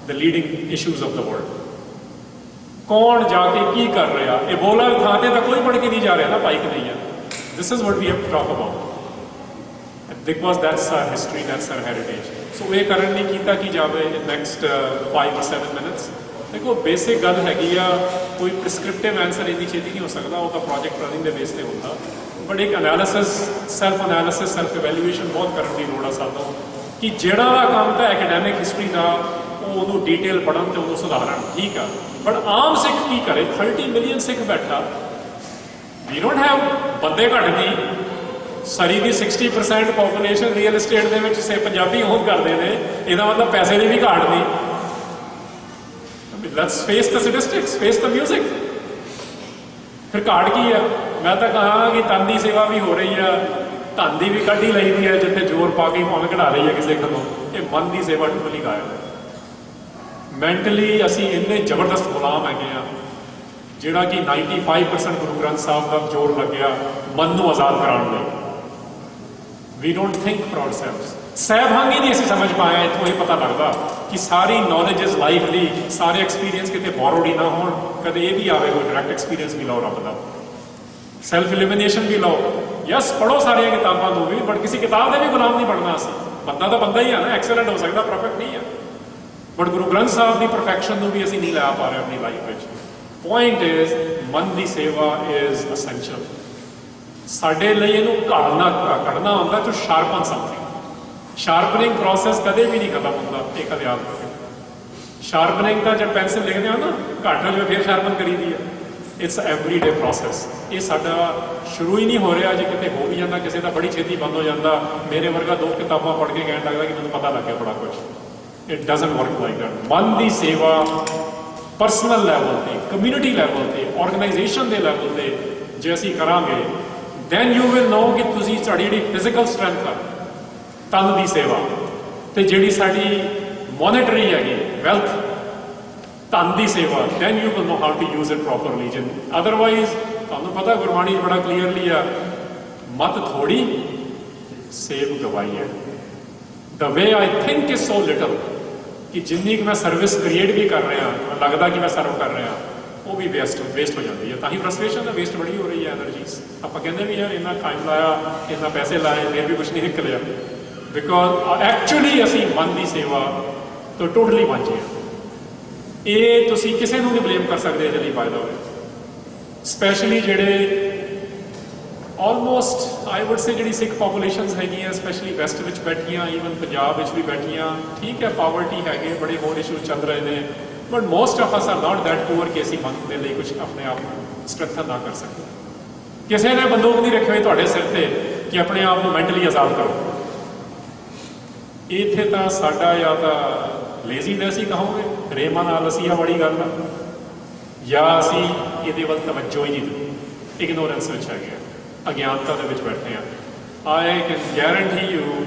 the leading issues of the world. कौन जाके की कर रहा एबोला थां ते कोई पढ़ के नहीं जा रहा ना पाइक नहीं है। This is what we have to talk about because that's our history, that's our heritage. So ये करन नहीं कीता कि जावे in next 5 or 7 minutes। देखो बेसिक गल हैगी आ कोई प्रिस्क्रिप्टिव आंसर इतनी छेती नहीं हो सकता, वो तो प्रोजेक्ट रनिंग के बेस पे होता, बट एक analysis self analysis self evaluation बहुत करने की लोड़ आ सानू कि ਜਿਹੜਾ ਦਾ ਕੰਮ ਤਾਂ ਐਕੈਡੈਮਿਕ ਹਿਸਟਰੀ ਦਾ ਉਹਨੂੰ ਡੀਟੇਲ ਪੜ੍ਹਨ ਤੇ ਉਹਨੂੰ ਸੁਧਾਰਨ ਠੀਕ ਆ, ਬਟ ਆਮ ਸਿੱਖ ਕੀ ਕਰੇ। 30 ਮਿਲੀਅਨ ਸਿੱਖ ਬੈਠਾ, ਵੀ ਡੋਂਟ ਹੈਵ ਬੰਦੇ ਘੱਟ ਨਹੀਂ। ਸਰੀ ਦੀ 60% ਪੋਪੂਲੇਸ਼ਨ ਰੀਅਲ ਏਸਟੇਟ ਦੇ ਵਿੱਚ ਸੇ ਪੰਜਾਬੀ ਹੋਣ ਕਰਦੇ ਨੇ, ਇਹਦਾ ਮਤਲਬ ਪੈਸੇ ਦੀ ਵੀ ਘਾਟ ਨਹੀਂ। Let's face the statistics, face the music. ਫਿਰ ਘਾਟ ਕੀ ਆ? ਮੈਂ ਤਾਂ ਕਹਾਂ ਕਿ ਤਨ ਦੀ ਸੇਵਾ ਵੀ ਹੋ ਰਹੀ ਆ, ਧਨ ਦੀ ਵੀ ਕੱਢ ਹੀ ਲਈ ਦੀ ਹੈ, ਜਿੱਥੇ ਜ਼ੋਰ ਪਾ ਕੇ ਭਾਵੇਂ ਕਢਾ ਰਹੀ ਹੈ ਕਿਸੇ ਕੋਲੋਂ। ਇਹ ਮਨ ਦੀ ਸੇਵਾ ਟੋਟਲੀ ਗਾਇਬ। ਮੈਂਟਲੀ ਅਸੀਂ ਇੰਨੇ ਜ਼ਬਰਦਸਤ ਗੁਲਾਮ ਹੈਗੇ ਆ ਜਿਹੜਾ ਕਿ 95% ਗੁਰੂ ਗ੍ਰੰਥ ਸਾਹਿਬ ਦਾ ਜ਼ੋਰ ਲੱਗਿਆ ਮਨ ਨੂੰ ਆਜ਼ਾਦ ਕਰਾਉਣ ਲਈ। ਵੀ ਡੋਂਟ ਥਿੰਕ ਫॉर ਆਵਰਸੈਲਵਸ। ਸਹਿਭਾਗੀ ਨਹੀਂ ਅਸੀਂ ਸਮਝ ਪਾਇਆ। ਇੱਥੋਂ ਇਹ ਪਤਾ ਲੱਗਦਾ ਕਿ ਸਾਰੀ ਨੌਲੇਜ ਇਸ ਲਾਈਫ ਦੀ, ਸਾਰੇ ਐਕਸਪੀਰੀਅੰਸ ਕਿਤੇ ਬੋਰੋਡ ਹੀ ਨਾ ਹੋਣ। ਕਦੇ ਇਹ ਵੀ ਆਵੇ ਕੋਈ ਡਾਇਰੈਕਟ ਐਕਸਪੀਰੀਅੰਸ ਵੀ ਲਓ ਰੱਬ ਦਾ, ਸੈਲਫ ਇਲੀਮੀਨੇਸ਼ਨ ਵੀ ਲਓ। ਯਸ ਪੜ੍ਹੋ ਸਾਰੀਆਂ ਕਿਤਾਬਾਂ ਨੂੰ ਵੀ, ਬਟ ਕਿਸੇ ਕਿਤਾਬ ਦੇ ਵੀ ਗੁਲਾਮ ਨਹੀਂ ਬਣਨਾ ਅਸੀਂ। ਬੰਦਾ ਤਾਂ ਬੰਦਾ ਹੀ ਆ ਨਾ, ਐਕਸਲੈਂਟ ਹੋ ਸਕਦਾ, ਪਰਫੈਕਟ ਨਹੀਂ ਆ, but Guru Granth Sahib the perfection ਨੂੰ ਵੀ ਅਸੀਂ ਨਹੀਂ ਲੈ ਪਾ ਰਹੇ ਆਪਣੀ ਲਾਈਫ ਵਿੱਚ। ਪੁਆਇੰਟ ਇਜ਼ ਮਨ ਦੀ ਸੇਵਾ ਇਜ਼ ਅਸੈਂਸ਼ੀਅਲ। ਸਾਡੇ ਲਈ ਇਹਨੂੰ ਕੱਢਣਾ ਹੁੰਦਾ ਟੂ ਸ਼ਾਰਪਨ ਸਮਥਿੰਗ। ਸ਼ਾਰਪਨਿੰਗ ਪ੍ਰੋਸੈਸ ਕਦੇ ਵੀ ਨਹੀਂ ਖਤਮ ਹੁੰਦਾ, ਇਹ ਕਦੇ ਯਾਦ ਰੱਖੋ। ਸ਼ਾਰਪਨਿੰਗ ਤਾਂ ਜਦ ਪੈਨਸਿਲ ਲਿਖਦੇ ਹੋ ਨਾ ਘੱਟ ਹੋ ਜਾਵੇ ਫਿਰ ਸ਼ਾਰਪਨ ਕਰੀਦੀ ਹੈ। It's everyday process. ਇਹ ਸਾਡਾ ਸ਼ੁਰੂ ਹੀ ਨਹੀਂ ਹੋ ਰਿਹਾ। ਜੇ ਕਿਤੇ ਹੋ ਵੀ ਜਾਂਦਾ ਕਿਸੇ ਦਾ ਬੜੀ ਛੇਤੀ ਬੰਦ ਹੋ ਜਾਂਦਾ। ਮੇਰੇ ਵਰਗਾ 2 ਕਿਤਾਬਾਂ ਪੜ੍ਹ ਕੇ ਕਹਿਣ ਲੱਗਦਾ ਕਿ ਮੈਨੂੰ ਪਤਾ ਲੱਗ ਗਿਆ ਬੜਾ ਕੁਛ। It doesn't work like that. ਮਨ ਦੀ ਸੇਵਾ ਪਰਸਨਲ ਲੈਵਲ 'ਤੇ, ਕਮਿਊਨਿਟੀ ਲੈਵਲ 'ਤੇ, ਆਰਗੇਨਾਈਜੇਸ਼ਨ ਦੇ ਲੈਵਲ 'ਤੇ ਜੇ ਅਸੀਂ ਕਰਾਂਗੇ ਦੈਨ ਯੂ ਵਿਲ ਨੋ ਕਿ ਤੁਸੀਂ ਸਾਡੀ ਜਿਹੜੀ ਫਿਜ਼ੀਕਲ ਸਟਰੈਂਥ ਆ, ਤਨ ਦੀ ਸੇਵਾ, ਅਤੇ ਜਿਹੜੀ ਸਾਡੀ ਮੋਨੇਟਰੀ ਹੈਗੀ ਵੈਲਥ, ਧਨ ਦੀ ਸੇਵਾ, then you will know how to use it properly. ਜਿਨ ਅਦਰਵਾਈਜ਼ ਤੁਹਾਨੂੰ ਪਤਾ ਗੁਰਬਾਣੀ ਬੜਾ ਕਲੀਅਰਲੀ ਆ, ਮਤ ਥੋੜੀ ਸੇਵ ਗਵਾਈ ਹੈ। The way I think is so little ਕਿ ਜਿੰਨੀ ਕਿ ਮੈਂ ਸਰਵਿਸ ਕ੍ਰੀਏਟ ਵੀ ਕਰ ਰਿਹਾ, ਲੱਗਦਾ ਕਿ ਮੈਂ ਸਰਵ ਕਰ ਰਿਹਾ, ਉਹ ਵੀ ਵੇਸਟ ਹੋ ਜਾਂਦੀ ਹੈ। ਤਾਂ ਹੀ ਫਰਸਟ੍ਰੇਸ਼ਨ ਦਾ ਵੇਸਟ ਬੜੀ ਹੋ ਰਹੀ ਹੈ ਐਨਰਜੀਜ਼। ਆਪਾਂ ਕਹਿੰਦੇ ਵੀ ਯਾਰ ਇੰਨਾ ਟਾਈਮ ਲਾਇਆ, ਇੰਨਾ ਪੈਸੇ ਲਾਏ, ਫਿਰ ਵੀ ਕੁਛ ਨਹੀਂ ਨਿਕਲਿਆ, ਬਿਕੋਜ਼ ਐਕਚੁਅਲੀ ਅਸੀਂ ਮਨ ਦੀ ਸੇਵਾ ਤੋਂ ਟੋਟਲੀ ਵਾਂਝੇ ਹਾਂ। ਇਹ ਤੁਸੀਂ ਕਿਸੇ ਨੂੰ ਨਹੀਂ ਬਲੇਮ ਕਰ ਸਕਦੇ ਇਹਦੇ ਲਈ ਫਾਇਦਾ ਹੋਵੇ। ਸਪੈਸ਼ਲੀ ਜਿਹੜੇ ਆਲਮੋਸਟ ਆਈ ਵੁੱਡ ਸੇ ਜਿਹੜੀ ਸਿੱਖ ਪੋਪੂਲੇਸ਼ਨਸ ਹੈਗੀਆਂ, ਸਪੈਸ਼ਲੀ ਵੈਸਟ ਵਿੱਚ ਬੈਠੀਆਂ, ਈਵਨ ਪੰਜਾਬ ਵਿੱਚ ਵੀ ਬੈਠੀਆਂ, ਠੀਕ ਹੈ ਪਾਵਰਟੀ ਹੈਗੇ, ਬੜੇ ਹੋਰ ਇਸ਼ੂ ਚੱਲ ਰਹੇ ਨੇ, but most of us are not that poor ਕਿ ਅਸੀਂ ਮਨ ਦੇ ਲਈ ਕੁਛ ਆਪਣੇ ਆਪ ਨੂੰ ਸਟਰੈਂਥਨ ਨਾ ਕਰ ਸਕਦੇ। ਕਿਸੇ ਨੇ ਬੰਦੂਕ ਨਹੀਂ ਰੱਖੀ ਹੋਈ ਤੁਹਾਡੇ ਸਿਰ ਤੇ ਕਿ ਆਪਣੇ ਆਪ ਨੂੰ ਮੈਂਟਲੀ ਆਜ਼ਾਦ ਕਰੋ। ਇੱਥੇ ਤਾਂ ਸਾਡਾ ਜਾਂ ਤਾਂ ਲੇਜ਼ੀਨੈਸ ਹੀ ਕਹੋਗੇ, ਰੇਮਨ ਆਲਸੀਆ ਬੜੀ ਗੱਲ ਆ, ਜਾਂ ਅਸੀਂ ਇਹਦੇ ਵੱਲ ਤਵੱਜੋ ਹੀ ਨਹੀਂ ਦਿੰਦੇ, ਇਗਨੋਰੈਂਸ ਵਿੱਚ ਹੈਗੇ ਆ, ਅਗਿਆਨਤਾ ਦੇ ਵਿੱਚ ਬੈਠੇ ਆ। ਆਈ ਕੈਨ ਗੈਰੰਟੀ ਯੂ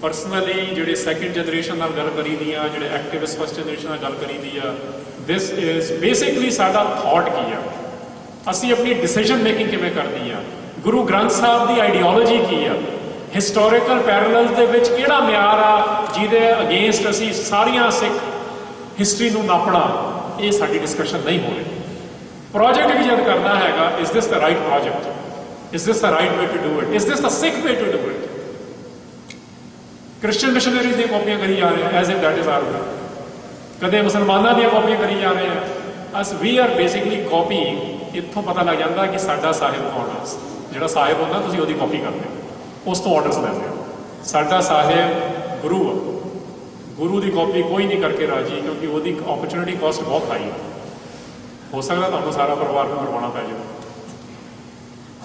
ਪਰਸਨਲੀ ਜਿਹੜੇ ਸੈਕਿੰਡ ਜਨਰੇਸ਼ਨ ਨਾਲ ਗੱਲ ਕਰੀ ਦੀ ਆ, ਜਿਹੜੇ ਐਕਟਿਵਿਸਟ ਫਸਟ ਜਨਰੇਸ਼ਨ ਨਾਲ ਗੱਲ ਕਰੀ ਦੀ ਆ, ਦਿਸ ਇਜ਼ ਬੇਸਿਕਲੀ ਸਾਡਾ ਥਾਟ ਕੀ ਆ, ਅਸੀਂ ਆਪਣੀ ਡਿਸੀਜਨ ਮੇਕਿੰਗ ਕਿਵੇਂ ਕਰਦੀ ਆ, ਗੁਰੂ ਗ੍ਰੰਥ ਸਾਹਿਬ ਦੀ ਆਈਡੀਓਲੋਜੀ ਕੀ ਆ, ਹਿਸਟੋਰੀਕਲ ਪੈਰਲਲ ਦੇ ਵਿੱਚ ਕਿਹੜਾ ਮਿਆਰ ਆ ਜਿਹਦੇ ਅਗੇਂਸਟ ਅਸੀਂ ਸਾਰੀਆਂ ਸਿੱਖ ਹਿਸਟਰੀ ਨੂੰ ਨਾਪਣਾ। ਇਹ ਸਾਡੀ ਡਿਸਕਸ਼ਨ ਨਹੀਂ ਹੋ ਰਹੀ। ਪ੍ਰੋਜੈਕਟ ਵੀ ਜਦ ਕਰਨਾ ਹੈਗਾ, is this the right project, is this the right way to do it, is this the Sikh way to do it. Christian missionaries ਦੀਆਂ ਕਾਪੀਆਂ ਕਰੀ ਜਾ ਰਹੇ ਆ as if that is our way, ਕਦੇ ਮੁਸਲਮਾਨਾਂ ਦੀਆਂ ਕਾਪੀਆਂ ਕਰੀ ਜਾ ਰਹੇ ਆ। As we are basically copying. ਇੱਥੋਂ ਪਤਾ ਲੱਗ ਜਾਂਦਾ ਕਿ ਸਾਡਾ ਸਾਹਿਬ ਕੌਣ ਹੈ। ਜਿਹੜਾ ਸਾਹਿਬ ਹੁੰਦਾ ਤੁਸੀਂ ਉਹਦੀ ਕਾਪੀ ਕਰਦੇ ਹੋ, ਉਸ ਤੋਂ ਆਰਡਰਸ ਲੈਂਦੇ ਹੋ। ਸਾਡਾ ਸਾਹਿਬ ਗੁਰੂ ਆ, ਗੁਰੂ ਦੀ ਕਾਪੀ ਕੋਈ ਨਹੀਂ ਕਰਕੇ ਰਾਜੀ, ਕਿਉਂਕਿ ਉਹਦੀ ਓਪਰਚੁਨਿਟੀ ਕਾਸਟ ਬਹੁਤ ਹਾਈ ਹੈ। ਹੋ ਸਕਦਾ ਤੁਹਾਨੂੰ ਸਾਰਾ ਪਰਿਵਾਰ ਨੂੰ ਕਰਵਾਉਣਾ ਪੈ ਜਾਵੇ,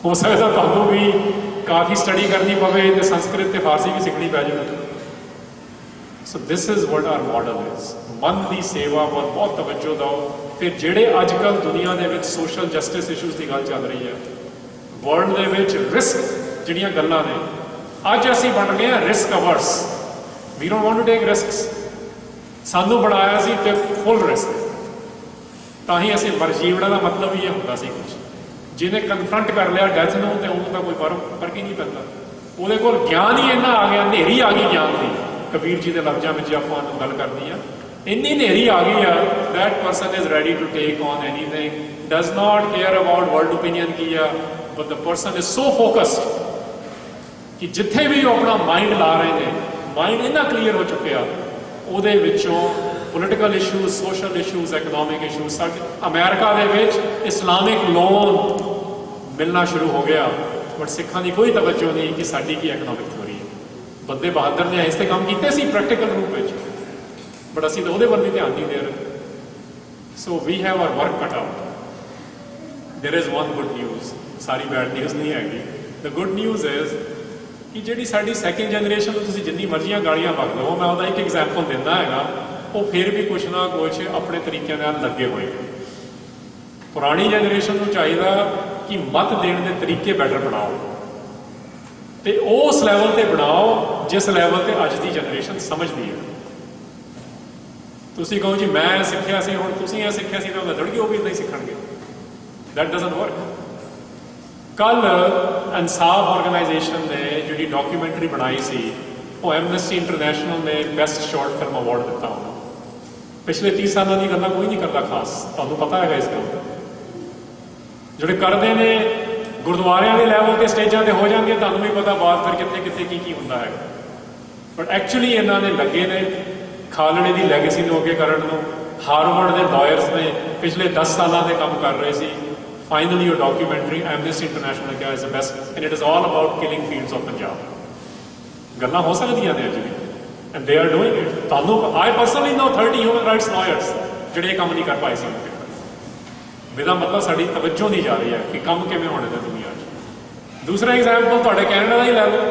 ਹੋ ਸਕਦਾ ਤੁਹਾਨੂੰ ਵੀ ਕਾਫੀ ਸਟੱਡੀ ਕਰਨੀ ਪਵੇ ਤੇ ਸੰਸਕ੍ਰਿਤ ਤੇ ਫਾਰਸੀ ਵੀ ਸਿੱਖਣੀ ਪੈ ਜਾਵੇ। So this is what our model is. ਮਨ ਦੀ ਸੇਵਾ ਵੱਲ ਬਹੁਤ ਤਵੱਜੋ ਦਿਓ। ਫਿਰ ਜਿਹੜੇ ਅੱਜ ਕੱਲ੍ਹ ਦੁਨੀਆ ਦੇ ਵਿੱਚ ਸੋਸ਼ਲ ਜਸਟਿਸ ਇਸ਼ੂਜ਼ ਦੀ ਗੱਲ ਚੱਲ ਰਹੀ ਹੈ, ਵਰਲਡ ਦੇ ਵਿੱਚ ਰਿਸਕ ਜਿਹੜੀਆਂ ਗੱਲਾਂ ਨੇ, ਅੱਜ ਅਸੀਂ ਬਣ ਗਏ ਹਾਂ risk averse. We don't want to take risks. ਸਾਨੂੰ ਬਣਾਇਆ ਸੀ ਤੇ ਫੁੱਲ ਰਿਸਕ, ਤਾਂ ਹੀ ਅਸੀਂ ਮਰ ਜੀਵਣਾ ਦਾ ਮਤਲਬ ਹੀ ਇਹ ਹੁੰਦਾ ਸੀ ਕੁਝ। ਜਿਹਨੇ ਕਨਫਰੰਟ ਕਰ ਲਿਆ ਡੈਥ ਨੂੰ ਤੇ ਉਹਨੂੰ ਤਾਂ ਕੋਈ ਫਰਕ ਹੀ ਨਹੀਂ ਪੈਂਦਾ। ਉਹਦੇ ਕੋਲ ਗਿਆਨ ਹੀ ਇੰਨਾ ਆ ਗਿਆ, ਹਨੇਰੀ ਆ ਗਈ ਗਿਆਨ ਦੀ। ਕਬੀਰ ਜੀ ਦੇ ਲਫ਼ਜ਼ਾਂ ਵਿੱਚ ਆਪਾਂ ਨੂੰ ਗੱਲ ਕਰਨੀ ਆ, ਇੰਨੀ ਹਨੇਰੀ ਆ ਗਈ ਆ, that person is ready to take on anything, does not care about world opinion ਕੀ ਆ, but the person is so focused ਕਿ ਜਿੱਥੇ ਵੀ ਉਹ ਆਪਣਾ ਮਾਈਂਡ ਲਾ ਰਹੇ ਨੇ, ਮਾਈਂਡ ਇੰਨਾ ਕਲੀਅਰ ਹੋ ਚੁੱਕਿਆ, ਉਹਦੇ ਵਿੱਚੋਂ political issues, social issues, economic issues. ਸਾਡੇ ਅਮਰੀਕਾ ਦੇ ਵਿੱਚ ਇਸਲਾਮਿਕ ਲੋਨ ਮਿਲਣਾ ਸ਼ੁਰੂ ਹੋ ਗਿਆ, ਬਟ ਸਿੱਖਾਂ ਦੀ ਕੋਈ ਤਵੱਜੋ ਨਹੀਂ ਕਿ ਸਾਡੀ ਕੀ ਇਕਨੋਮਿਕ ਥਿਊਰੀ ਹੈ। ਬੰਦੇ ਬਹਾਦਰ ਨੇ ਇਸ ਤੇ ਕੰਮ ਕੀਤੇ ਸੀ ਪ੍ਰੈਕਟੀਕਲ ਰੂਪ ਵਿੱਚ, ਬਟ ਅਸੀਂ ਤਾਂ ਉਹਦੇ ਵੱਲ ਵੀ ਧਿਆਨ ਨਹੀਂ ਦੇ ਰਹੇ। So we have our work cut out. There is one good news, ਸਾਰੀ ਬੈਡ ਨਿਊਜ਼ ਨਹੀਂ ਹੈਗੀ। ਦ ਗੁੱਡ ਨਿਊਜ਼ ਇਜ਼ ਕਿ ਜਿਹੜੀ ਸਾਡੀ ਸੈਕਿੰਡ ਜਨਰੇਸ਼ਨ ਨੂੰ ਤੁਸੀਂ ਜਿੰਨੀ ਮਰਜ਼ੀਆਂ ਗਾਲੀਆਂ ਵਗ ਲਓ, ਮੈਂ ਉਹਦਾ ਇੱਕ ਐਗਜ਼ਾਮਪਲ ਦਿੰਦਾ ਹੈਗਾ, ਉਹ ਫਿਰ ਵੀ ਕੁਛ ਨਾ ਕੁਛ ਆਪਣੇ ਤਰੀਕਿਆਂ ਨਾਲ ਲੱਗੇ ਹੋਏ। ਪੁਰਾਣੀ ਜਨਰੇਸ਼ਨ ਨੂੰ ਚਾਹੀਦਾ ਕਿ ਮਤ ਦੇਣ ਦੇ ਤਰੀਕੇ ਬੈਟਰ ਬਣਾਓ, ਤੇ ਉਸ ਲੈਵਲ ਤੇ ਬਣਾਓ ਜਿਸ ਲੈਵਲ ਤੇ ਅੱਜ ਦੀ ਜਨਰੇਸ਼ਨ ਸਮਝਦੀ ਹੈ। ਤੁਸੀਂ ਕਹੋ ਜੀ ਮੈਂ ਸਿੱਖਿਆ ਸੀ, ਹੁਣ ਤੁਸੀਂ ਇਹ ਸਿੱਖਿਆ ਸੀ ਤਾਂ ਉਹਦਾ ਦੜਗੇ ਉਹ ਵੀ ਨਹੀਂ ਸਿੱਖਣਗੇ। That doesn't work. ਕੱਲ ਇਨਸਾਫ ਆਰਗੇਨਾਈਜੇਸ਼ਨ ਨੇ ਜਿਹੜੀ ਡਾਕੂਮੈਂਟਰੀ ਬਣਾਈ ਸੀ, ਉਹ ਐਮਨੈਸਟੀ ਇੰਟਰਨੈਸ਼ਨਲ ਨੇ ਬੈਸਟ ਸ਼ਾਰਟ ਫਿਲਮ ਅਵਾਰਡ ਦਿੱਤਾ ਉਹਨੂੰ। ਪਿਛਲੇ 30 ਸਾਲਾਂ ਦੀ ਗੱਲਾਂ ਕੋਈ ਨਹੀਂ ਕਰਦਾ ਖਾਸ, ਤੁਹਾਨੂੰ ਪਤਾ ਹੈਗਾ ਇਸ ਗੱਲ ਦਾ। ਜਿਹੜੇ ਕਰਦੇ ਨੇ ਗੁਰਦੁਆਰਿਆਂ ਦੇ ਲੈਵਲ ਤੇ ਸਟੇਜਾਂ ਤੇ ਹੋ ਜਾਣਗੇ, ਤੁਹਾਨੂੰ ਵੀ ਪਤਾ ਬਾਅਦ ਫਿਰ ਕਿੱਥੇ ਕਿੱਥੇ ਕੀ ਹੁੰਦਾ ਹੈ। ਬਟ ਐਕਚੁਅਲੀ ਇਹਨਾਂ ਨੇ ਲੱਗੇ ਨੇ ਖਾਲੜੇ ਦੀ ਲੈਗੇਸੀ ਨੂੰ ਅੱਗੇ ਕਰਨ ਨੂੰ। ਹਾਰਵਰਡ ਦੇ ਲਾਇਰਸ ਨੇ ਪਿਛਲੇ 10 ਸਾਲਾਂ ਦੇ ਕੰਮ ਕਰ ਰਹੇ ਸੀ। ਫਾਈਨਲੀ ਉਹ ਡਾਕੂਮੈਂਟਰੀ ਐਮਨੈਸਟੀ ਇੰਟਰਨੈਸ਼ਨਲ ਨੇ ਕਿਹਾ is the best and it is all about killing fields of Punjab. ਗੱਲਾਂ ਹੋ ਸਕਦੀਆਂ ਨੇ ਅੱਜ ਵੀ, and they are doing it. ਤੁਹਾਨੂੰ I personally know 30 human rights lawyers ਜਿਹੜੇ ਇਹ ਕੰਮ ਨਹੀਂ ਕਰ ਪਾਏ ਸੀ। ਇਹਦਾ ਮਤਲਬ ਸਾਡੀ ਤਵੱਜੋ ਨਹੀਂ ਜਾ ਰਹੀ ਹੈ ਕਿ ਕੰਮ ਕਿਵੇਂ ਹੋਣੇ ਨੇ ਦੁਨੀਆ 'ਚ। ਦੂਸਰਾ ਐਗਜ਼ਾਮਪਲ ਤੁਹਾਡੇ ਕੈਨੇਡਾ ਦਾ ਹੀ ਲੈ ਲਓ,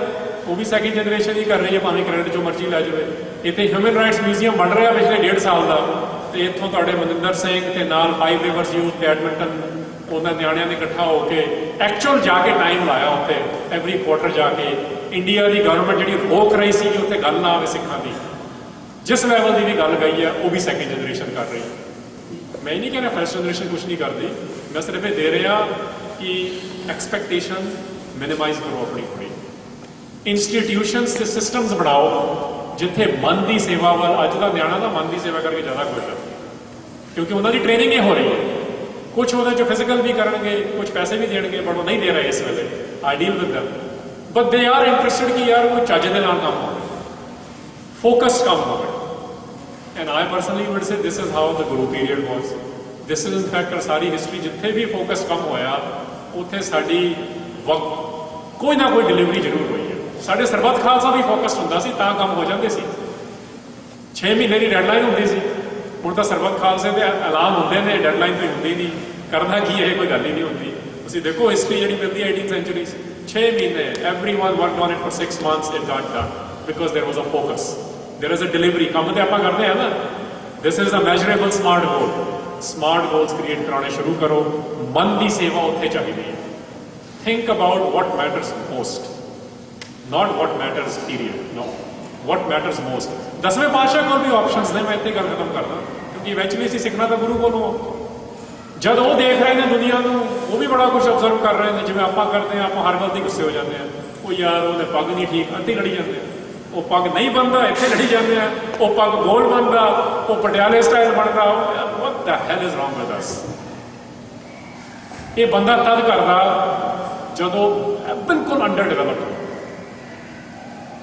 ਉਹ ਵੀ ਸੈਕਿੰਡ ਜਨਰੇਸ਼ਨ ਹੀ ਕਰ ਰਹੀ ਹੈ, ਭਾਵੇਂ ਕ੍ਰੈਡਿਟ ਜੋ ਮਰਜ਼ੀ ਲੈ ਜਾਵੇ। ਇੱਥੇ ਹਿਊਮਨ ਰਾਈਟਸ ਮਿਊਜ਼ੀਅਮ ਬਣ ਰਿਹਾ ਪਿਛਲੇ 1.5 ਸਾਲ ਦਾ, ਤੇ ਇੱਥੋਂ ਤੁਹਾਡੇ ਮਨਿੰਦਰ ਸਿੰਘ ਤੇ ਨਾਲ 5 ਰਿਵਰਸ ਯੂਥ ਬੈਡਮਿੰਟਨ ਉਹਨਾਂ ਨਿਆਣਿਆਂ ਨੇ ਇਕੱਠਾ ਹੋ ਕੇ ਐਕਚੁਅਲ ਜਾ ਕੇ ਟਾਈਮ ਲਾਇਆ ਉੱਥੇ, ਐਵਰੀ ਕੁਆਟਰ ਜਾ ਕੇ। ਇੰਡੀਆ ਦੀ ਗਵਰਨਮੈਂਟ ਜਿਹੜੀ ਰੋਕ ਰਹੀ ਸੀ ਕਿ ਉੱਥੇ ਗੱਲ ਨਾ ਆਵੇ ਸਿੱਖਾਂ ਦੀ, ਜਿਸ ਲੈਵਲ ਦੀ ਵੀ ਗੱਲ ਗਈ ਹੈ ਉਹ ਵੀ ਸੈਕਿੰਡ ਜਨਰੇਸ਼ਨ ਕਰ ਰਹੀ ਹੈ। ਮੈਂ ਨਹੀਂ ਕਹਿ ਰਿਹਾ ਫਸਟ ਜਨਰੇਸ਼ਨ ਕੁਛ ਨਹੀਂ ਕਰਦੀ, ਮੈਂ ਸਿਰਫ ਇਹ ਦੇ ਰਿਹਾ ਕਿ ਐਕਸਪੈਕਟੇਸ਼ਨ ਮਿਨੀਮਾਈਜ਼ ਕਰੋ ਆਪਣੀ ਥੋੜ੍ਹੀ। ਇੰਸਟੀਟਿਊਸ਼ਨਸ ਤੇ ਸਿਸਟਮਸ ਬਣਾਓ ਜਿੱਥੇ ਮਨ ਦੀ ਸੇਵਾ ਵੱਲ, ਅੱਜ ਦਾ ਨਿਆਣਾ ਤਾਂ ਮਨ ਦੀ ਸੇਵਾ ਕਰਕੇ ਜ਼ਿਆਦਾ ਖੁਸ਼ ਹੈ, ਕਿਉਂਕਿ ਉਹਨਾਂ ਦੀ ਟ੍ਰੇਨਿੰਗ ਇਹ ਹੋ ਰਹੀ ਹੈ। ਕੁਛ ਉਹਦੇ 'ਚ ਫਿਜ਼ੀਕਲ ਵੀ ਕਰਨਗੇ, ਕੁਛ ਪੈਸੇ ਵੀ ਦੇਣਗੇ, ਬਟ ਉਹ ਨਹੀਂ ਦੇ ਰਹੇ ਇਸ ਵੇਲੇ। I deal with them, but they are interested ਕਿ ਯਾਰ ਕੋਈ ਚੱਜ ਦੇ ਨਾਲ ਕੰਮ ਹੋਵੇ, ਫੋਕਸਡ ਕੰਮ ਹੋਵੇ। And I personally would say this is how the Guru period was. This is in fact ਸਾਰੀ ਹਿਸਟਰੀ ਜਿੱਥੇ ਵੀ ਫੋਕਸ ਕੰਮ ਹੋਇਆ, ਉੱਥੇ ਸਾਡੀ ਕੋਈ ਨਾ ਕੋਈ ਡਿਲੀਵਰੀ ਜ਼ਰੂਰ ਹੋਈ ਹੈ। ਸਾਡੇ ਸਰਬੱਤ ਖਾਲਸਾ ਵੀ ਫੋਕਸਡ ਹੁੰਦਾ ਸੀ ਤਾਂ ਕੰਮ ਹੋ ਜਾਂਦੇ ਸੀ। 6 ਮਹੀਨੇ ਦੀ ਡੈਡਲਾਈਨ ਹੁੰਦੀ ਸੀ, ਹੁਣ ਤਾਂ ਸਰਬੱਤ ਖਾਲਸੇ ਦੇ ਐਲਾਨ ਹੁੰਦੇ ਨੇ, ਡੈਡਲਾਈਨ ਤਾਂ ਹੁੰਦੀ ਨਹੀਂ। ਕਰਨਾ ਕੀ ਇਹ ਕੋਈ ਗੱਲ ਹੀ ਨਹੀਂ ਹੁੰਦੀ। ਤੁਸੀਂ ਦੇਖੋ ਹਿਸਟਰੀ ਜਿਹੜੀ ਮਿਲਦੀ ਹੈ 18th ਸੈਂਚੁਰੀ 6 ਮਹੀਨੇ, everyone worked on it for 6 months, it got done because there was a focus, there is a delivery। ਕੰਮ ਤੇ ਆਪਾਂ ਕਰਦੇ ਹਾਂ ਨਾ, this is a measurable smart goal। smart goals create ਕਰਾਉਣੇ ਸ਼ੁਰੂ ਕਰੋ। ਮਨ ਦੀ ਸੇਵਾ ਉੱਥੇ ਚਾਹੀਦੀ ਹੈ। think about what matters most, not what matters period, no, what matters most। 10ਵੇਂ ਪਾਤਸ਼ਾਹ ਕੋਲ ਵੀ ਆਪਸ਼ਨਸ ਨੇ, ਮੈਂ ਇੱਥੇ ਗੱਲ ਖਤਮ ਕਰਦਾ, ਕਿਉਂਕਿ ਇਵੈਂਚੁਅਲੀ ਅਸੀਂ ਸਿੱਖਣਾ ਤਾਂ ਗੁਰੂ ਕੋਲੋਂ। ਜਦ ਉਹ ਦੇਖ ਰਹੇ ਨੇ ਦੁਨੀਆ ਨੂੰ, ਉਹ ਵੀ ਬੜਾ ਕੁਝ ਅਬਜ਼ਰਵ ਕਰ ਰਹੇ ਨੇ। ਜਿਵੇਂ ਆਪਾਂ ਕਰਦੇ ਹਾਂ, ਆਪਾਂ ਹਰ ਗੱਲ ਦੀ ਗੁੱਸੇ ਹੋ ਜਾਂਦੇ ਹਾਂ, ਉਹ ਯਾਰ ਉਹਨੇ ਪੱਗ ਨਹੀਂ ਠੀਕ, ਇੱਥੇ ਲੜੀ ਜਾਂਦੇ ਆ। ਉਹ ਪੱਗ ਨਹੀਂ ਬਣਦਾ, ਇੱਥੇ ਲੜੀ ਜਾਂਦੇ ਆ। ਉਹ ਪੱਗ ਗੋਲ ਬਣਦਾ, ਉਹ ਪਟਿਆਲੇ ਸਟਾਈਲ ਬਣਦਾ। what the hell is wrong with us? ਇਹ ਬੰਦਾ ਤਦ ਕਰਦਾ ਜਦੋਂ ਬਿਲਕੁਲ ਅੰਡਰ ਡਿਵੈਲਪਡ,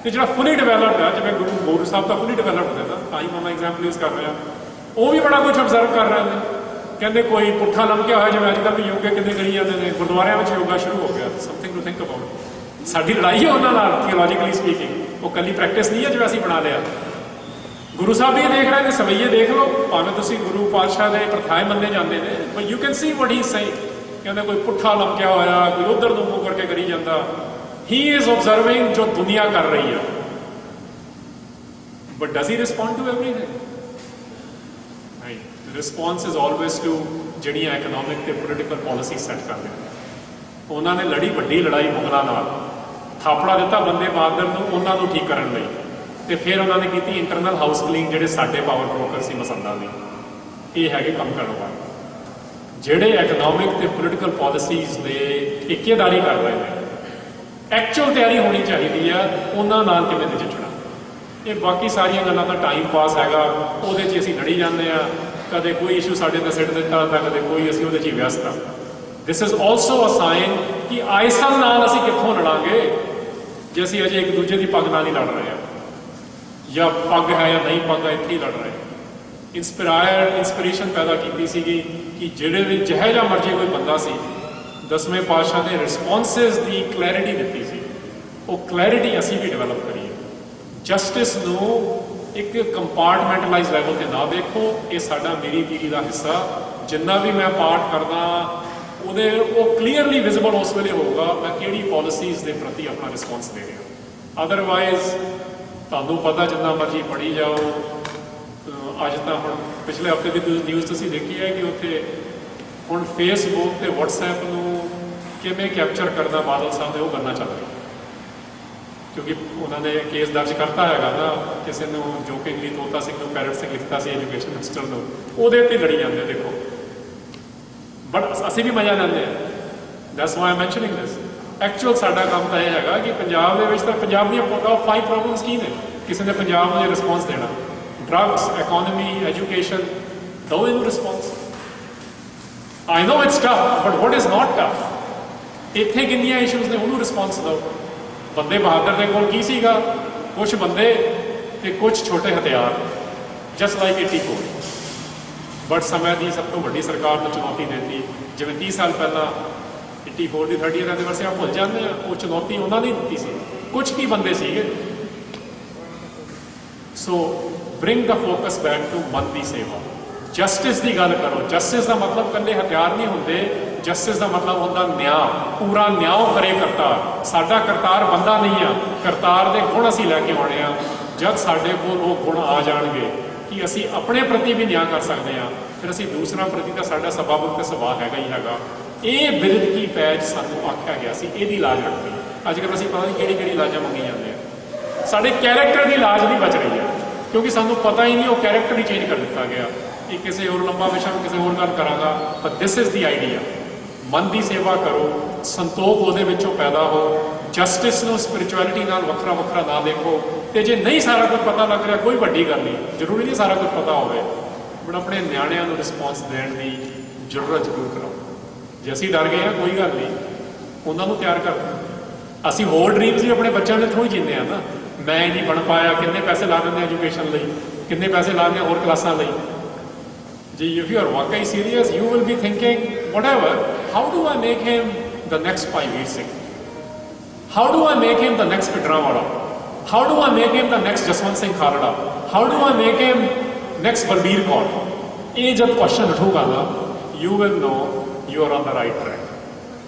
ਤੇ ਜਿਹੜਾ ਫੁੱਲੀ ਡਿਵੈਲਪਡ ਹੈ, ਜਿਵੇਂ ਗੁਰੂ ਸਾਹਿਬ ਦਾ ਫੁੱਲੀ ਡਿਵੈਲਪਡ ਹੈ ਨਾ, ਤਾਂ ਹੀ ਮੈਂ ਐਗਜ਼ਾਮਪਲ ਯੂਜ਼ ਕਰ ਰਿਹਾ। ਉਹ ਵੀ ਬੜਾ ਕੁਝ ਅਬਜ਼ਰਵ ਕਰ ਰਹੇ ਨੇ। ਕਹਿੰਦੇ ਕੋਈ ਪੁੱਠਾ ਲੰਘਿਆ ਹੋਇਆ, ਜਿਵੇਂ ਅੱਜ ਕੱਲ੍ਹ ਵੀ ਯੋਗਾ ਕਿੰਨੇ ਕਰੀ ਜਾਂਦੇ ਨੇ, ਗੁਰਦੁਆਰਿਆਂ ਵਿੱਚ ਯੋਗਾ ਸ਼ੁਰੂ ਹੋ ਗਿਆ। Something to think about. ਸਾਡੀ ਲੜਾਈ ਹੈ ਉਹਨਾਂ ਨਾਲ ਥੀਓਲੋਜੀਕਲੀ ਸਪੀਕਿੰਗ। ਉਹ ਕੱਲੀ ਪ੍ਰੈਕਟਿਸ ਨਹੀਂ ਹੈ ਜਿਵੇਂ ਅਸੀਂ ਬਣਾ ਲਿਆ। ਗੁਰੂ ਸਾਹਿਬ ਵੀ ਦੇਖ ਰਹੇ ਨੇ, ਸਵਈਏ ਦੇਖ ਲਓ, ਭਾਵੇਂ ਤੁਸੀਂ ਗੁਰੂ ਪਾਤਸ਼ਾਹ ਦੇ ਪ੍ਰਥਾਏ ਮੰਨੇ ਜਾਂਦੇ ਨੇ, but you can see what he saying. ਕਹਿੰਦੇ ਕੋਈ ਪੁੱਠਾ ਲੰਘਿਆ ਹੋਇਆ, ਕੋਈ ਉਧਰ ਨੂੰ ਮੂੰਹ ਕਰਕੇ ਕਰੀ ਜਾਂਦਾ। ਹੀ ਇਜ਼ ਆਬਜ਼ਰਵਿੰਗ ਜੋ ਦੁਨੀਆ ਕਰ ਰਹੀ ਹੈ, but does he respond to everything? Response is always to ਜਿਹੜੀਆਂ ਇਕਨੋਮਿਕ ਤੇ ਪੋਲੀਟੀਕਲ ਪਾਲਿਸੀ ਸੈੱਟ ਕਰਦੇ ਨੇ। उन्होंने लड़ी वड्डी लड़ाई मुगलों नाल, थापड़ा दिता बंदे बहादुर नूं उन्होंने ठीक करने लई, ते फिर उन्होंने की इंटरनल हाउस क्लीन जिहड़े साडे पावर ब्रोकर सी मसंदा दी। ये है काम करने वाले जिहड़े एकोनॉमिक ते पोलिटिकल पॉलिसीज़ दे ठेकेदारी कर रहे हैं, एक्चुअल तैयारी होनी चाहिए है उन्होंने नाल किवें नजिठना। ये बाकी सारिया गल्लां दा टाइम पास हैगा, उहदे च असीं लड़ी जाते हैं, कदे कोई इशू साडे ते सिट दिता तो कदे कोई, असीं उहदे च व्यस्त हाँ। This is also a sign कि आईएसएल नाल असीं कित्थों लड़ांगे जे असीं अजे एक दूजे की पग नाल ही लड़ रहे हैं, या पग है या नहीं पग है इत्थे ही लड़ रहे हैं। इंस्पिरेशन पैदा की सीगी कि जिहड़े जिहो जिहा मर्जी कोई बंदा सी, 10वें पातशाह ने रिस्पॉन्सिस की क्लैरिटी दी सी, वो क्लैरिटी असीं भी डिवेलप करिए। जस्टिस नूं एक कंपार्टमेंटलाइज लैवल पर ना देखो, ये साडा मेरी पीढ़ी का हिस्सा, जिन्ना भी मैं पार्ट करना वो क्लीयरली विजिबल उस वेले होगा मैं किहड़ी पॉलिसीज़ के प्रति अपना रिस्पॉन्स दे रहा। अदरवाइज तुहानूं पता जिन्ना मर्जी पढ़ी जाओ, अज तो हम पिछले हफ्ते की न्यूज़ तुसीं देखी है कि उत्थे हुण फेसबुक ते व्हाट्सएप नूं किवें कैप्चर करना बादल साहब ने वो गल्लां चल रही, क्योंकि उन्होंने केस दर्ज करता है ना किसी ने जो कि तोता सिंह नूं पैरट सिंह लिखता सी एजुकेशन मिनिस्टर नूं, उहदे उत्ते लड़ी जाते देखो, बट असीं भी मजा लैंदे हैं। That's why I mentioning this. Actual साडा काम तो यह है कि पंजाब दे विच तां पंजाब दी टॉप 5 प्रॉब्लम्स की ने, किसी ने पंजाब नूं रिस्पॉन्स देना, ड्रग्स, इकोनॉमी, एजुकेशन, दो इनू response. I know it's tough, but what is not tough, इत्थे किन्नियां इशूज़ ने उन्होंने रिस्पॉन्स दो। बंदे बहादुर के कोल की सीगा, कुछ बंदे ते कुछ छोटे हथियार, जस्ट लाइक 84। बट समय की सब तो वड्डी सरकार ने चुनौती देती, जिवें 30 साल पहला 84 की 30th एनिवर्सरी आप भुल जाते हैं, वो चुनौती उन्होंने दी सी, कुछ की बंदे सीगे। So bring the focus back to मन की सेवा, जस्टिस की गल करो। जस्टिस का मतलब कल्ले हथियार नहीं होंगे, जस्टिस का मतलब होता न्याय, पूरा न्याय करे करतार। साडा करतार बंदा नहीं है, करतार के गुण असीं लैके आने आ। जब साडे कोल वो गुण आ जाएंगे कि असीं अपने प्रति भी न्याय कर सकते हैं, फिर असीं दूसरा प्रति का साडा सुभाविक तो सुभाव हैगा ही हैगा। ये बिरध की पैच सानू आख्या गया सी, इहदी लाज रखनी। अजकल असीं पता नहीं किहड़ी लाजा मंगी जाते हैं, साडे कैरेक्टर की लाज नहीं बच रही है, क्योंकि सानू पता ही नहीं वो कैरेक्टर ही चेंज कर दिता गया। ये किसी होर लंबा विषय में किसी होर गल करांगा, पर दिस इज़ दी आइडिया। मन की सेवा करो, संतोख उहदे विचों पैदा हो, जस्टिस नूं स्पिरिचुअलिटी नाल वखरा वखरा ना देखो। तो जे नहीं सारा कुछ पता लग रहा, कोई वड्डी गल नहीं, जरूरी नहीं सारा कुछ पता होवे, बट अपने न्याणिਆਂ ਨੂੰ रिस्पॉन्स देने की जरूरत जरूर करो। जे असीं डर गए हैं, कोई गल नहीं, उन्होंने तैयार कर दो। असीं होर ड्रीम्स भी अपने बच्चों के थ्रू ही जीने ना। मैं नहीं बन पाया, कितने पैसे ला देंगे एजुकेशन लई, कितने पैसे ला देंगे होर क्लासां लई। जी इफ यू आर वाकई serious, you will be thinking whatever, how do I make him the next Paivir Singh? How do I make him the next Pitranwala? How do I make him the next Jaswant Singh Khalda? How do I make him next Balbir Kaur? ये जब question उठूगा ना, you will know you are on the right track.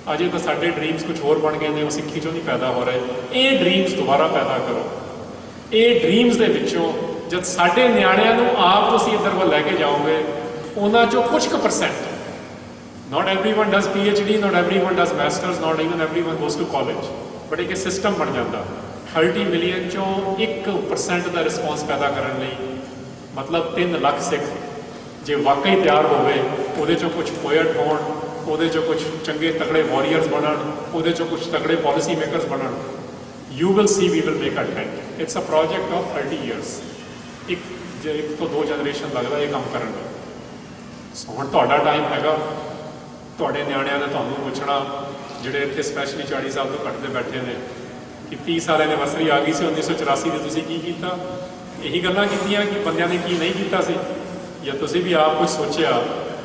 अजे तो साडे dreams कुछ होर बन गए हैं, वो सिक्खी चों नहीं पैदा हो रहे। ये ड्रीम्स दोबारा पैदा करो। ये ड्रीम्स दे विचों जब साडे न्याणिਆਂ ਨੂੰ आप तुसीं इधर ਵੱਲ ਲੈ ਕੇ ਜਾਓਗੇ, ਉਹਨਾਂ ਚੋਂ कुछ क percent, not everyone does PhD, not everyone does masters, not even everyone goes to college, but एक सिस्टम बन जाता। 30 मिलियन चों 1% का रिस्पॉन्स पैदा करने लई, मतलब 3 लाख सिख जे वाकई तैयार होवे, ਉਹਦੇ ਚੋਂ कुछ पोएट होण, ਉਹਦੇ ਚੋਂ कुछ चंगे तगड़े वॉरियर्स बनन, ਉਹਦੇ ਚੋਂ कुछ तगड़े पॉलिसी मेकर्स बनन, you will see we will make a dent. It's a project of 30 years. एक तो 2 जनरेशन लगता ये काम करन ਦਾ। ਸੋ ਹੁਣ ਤੁਹਾਡਾ ਟਾਈਮ ਹੈਗਾ, ਤੁਹਾਡੇ ਨਿਆਣਿਆਂ ਨੇ ਤੁਹਾਨੂੰ ਪੁੱਛਣਾ, ਜਿਹੜੇ ਇੱਥੇ ਸਪੈਸ਼ਲੀ 40 ਸਾਲ ਤੋਂ ਘੱਟ ਦੇ ਬੈਠੇ ਨੇ, ਕਿ 30 ਸਾਲ ਐਨੀਵਰਸਰੀ ਆ ਗਈ ਸੀ 1984 ਦੀ, ਤੁਸੀਂ ਕੀ ਕੀਤਾ? ਇਹੀ ਗੱਲਾਂ ਕੀਤੀਆਂ ਕਿ ਬੰਦਿਆਂ ਨੇ ਕੀ ਨਹੀਂ ਕੀਤਾ ਸੀ, ਜਾਂ ਤੁਸੀਂ ਵੀ ਆਪ ਕੁਝ ਸੋਚਿਆ?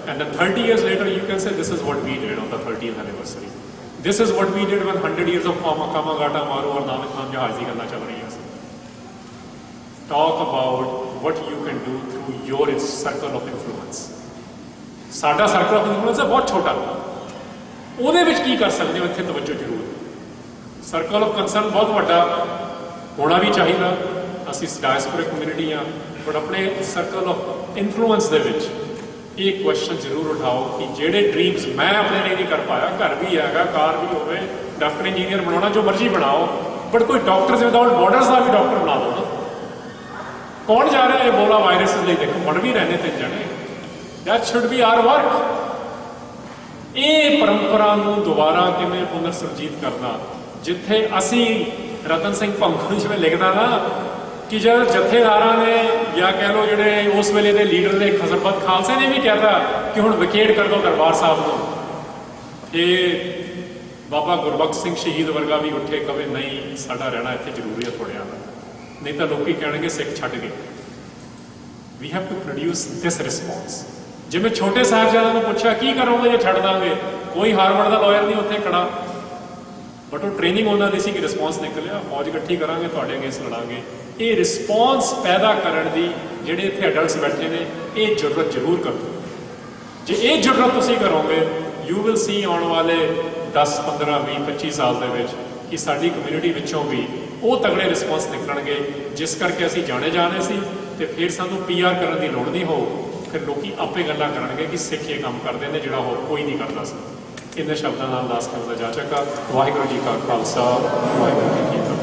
and then 30 years later you can say this is what we did on the 30th anniversary, this is what we did when 100 years of Kamagata Maru और नानक नाम जहाज की गल्लां चल रही हैं। Talk about what you can do through your circle of influence. साडा circle of influence है बहुत छोटा, ਉਹਦੇ ਵਿੱਚ ਕੀ ਕਰ ਸਕਦੇ ਹੋ, ਇੱਥੇ ਤਵੱਜੋ ਜ਼ਰੂਰ। ਸਰਕਲ ਆਫ ਕੰਸਰਨ ਬਹੁਤ ਵੱਡਾ ਹੋਣਾ ਵੀ ਚਾਹੀਦਾ, ਅਸੀਂ ਡਾਇਸਪੋਰਿਕ ਕਮਿਊਨਿਟੀ ਹਾਂ, ਬਟ ਆਪਣੇ ਸਰਕਲ ਆਫ ਇਨਫਲੂਐਂਸ ਦੇ ਵਿੱਚ ये क्वेश्चन जरूर उठाओ कि जेडे ड्रीम्स मैं अपने लिए नहीं कर पाया, घर भी हैगा, कार भी होवे, डॉक्टर इंजीनियर बनाना, जो मर्जी बनाओ, बट कोई डॉक्टर्स विदाउट बॉर्डर्स का भी डॉक्टर बना दो ना। कौन जा रहा है एबोला वायरस लिए? देखो बन भी रहने 3 जने। That should be our work. ये परंपरा ਨੂੰ ਦੁਬਾਰਾ ਕਿਵੇਂ ਪੁਨਰ ਸੁਰਜੀਤ ਕਰਨਾ, ਜਿੱਥੇ ਅਸੀਂ ਰਤਨ ਸਿੰਘ ਭੰਗੂ ਜਿਵੇਂ ਲਿਖਦਾ ਨਾ कि जब जथेदारां ने या कह लो जोड़े उस वेले के लीडर ने खजरबत खालसे ने भी कहता कि हुण विकेट कर दो दरबार साहब को, फिर बाबा गुरबख्श सिंह शहीद वर्गा भी उठे कवे नहीं साडा रहना इत्थे जरूरी है थोड़िया का, नहीं तो लोग कहणगे सिख छड्ड गए। We have to produce this response. जिवें छोटे साहिबजादे नूं पुछया की करोगे जे छड्ड दांगे, कोई हारवर्ड का लॉयर नहीं उत्थे खड़ा, बट वो ट्रेनिंग उन्होंने सी कि रिस्पॉन्स निकलिया, फौज इकट्ठी करांगे तुहाडे अगेंस्ट लड़ांगे। ये रिस्पॉन्स पैदा करन दी जिहड़े इत्थे एडल्ट्स बैठे ने ये जरूरत जरूर करो। जे ये जरूरत तुसीं करोगे यू विल सी आने वाले 10 15 20 25 साल दे विच कि साडी कम्यूनिटी विचों भी वो तगड़े रिस्पॉन्स निकलणगे, जिस करके असीं जाने सी ते फिर सानूं PR करन दी लोड़ नहीं हो, फिर लोग आपे गल्लां करनगे कि सिख ये काम करदे ने जिहड़ा होर कोई नहीं करदा सी। इन्हां शब्दां नाल दास करदा जा चुका। वाहिगुरू जी का खालसा, वाहिगुरू जी की फतेह।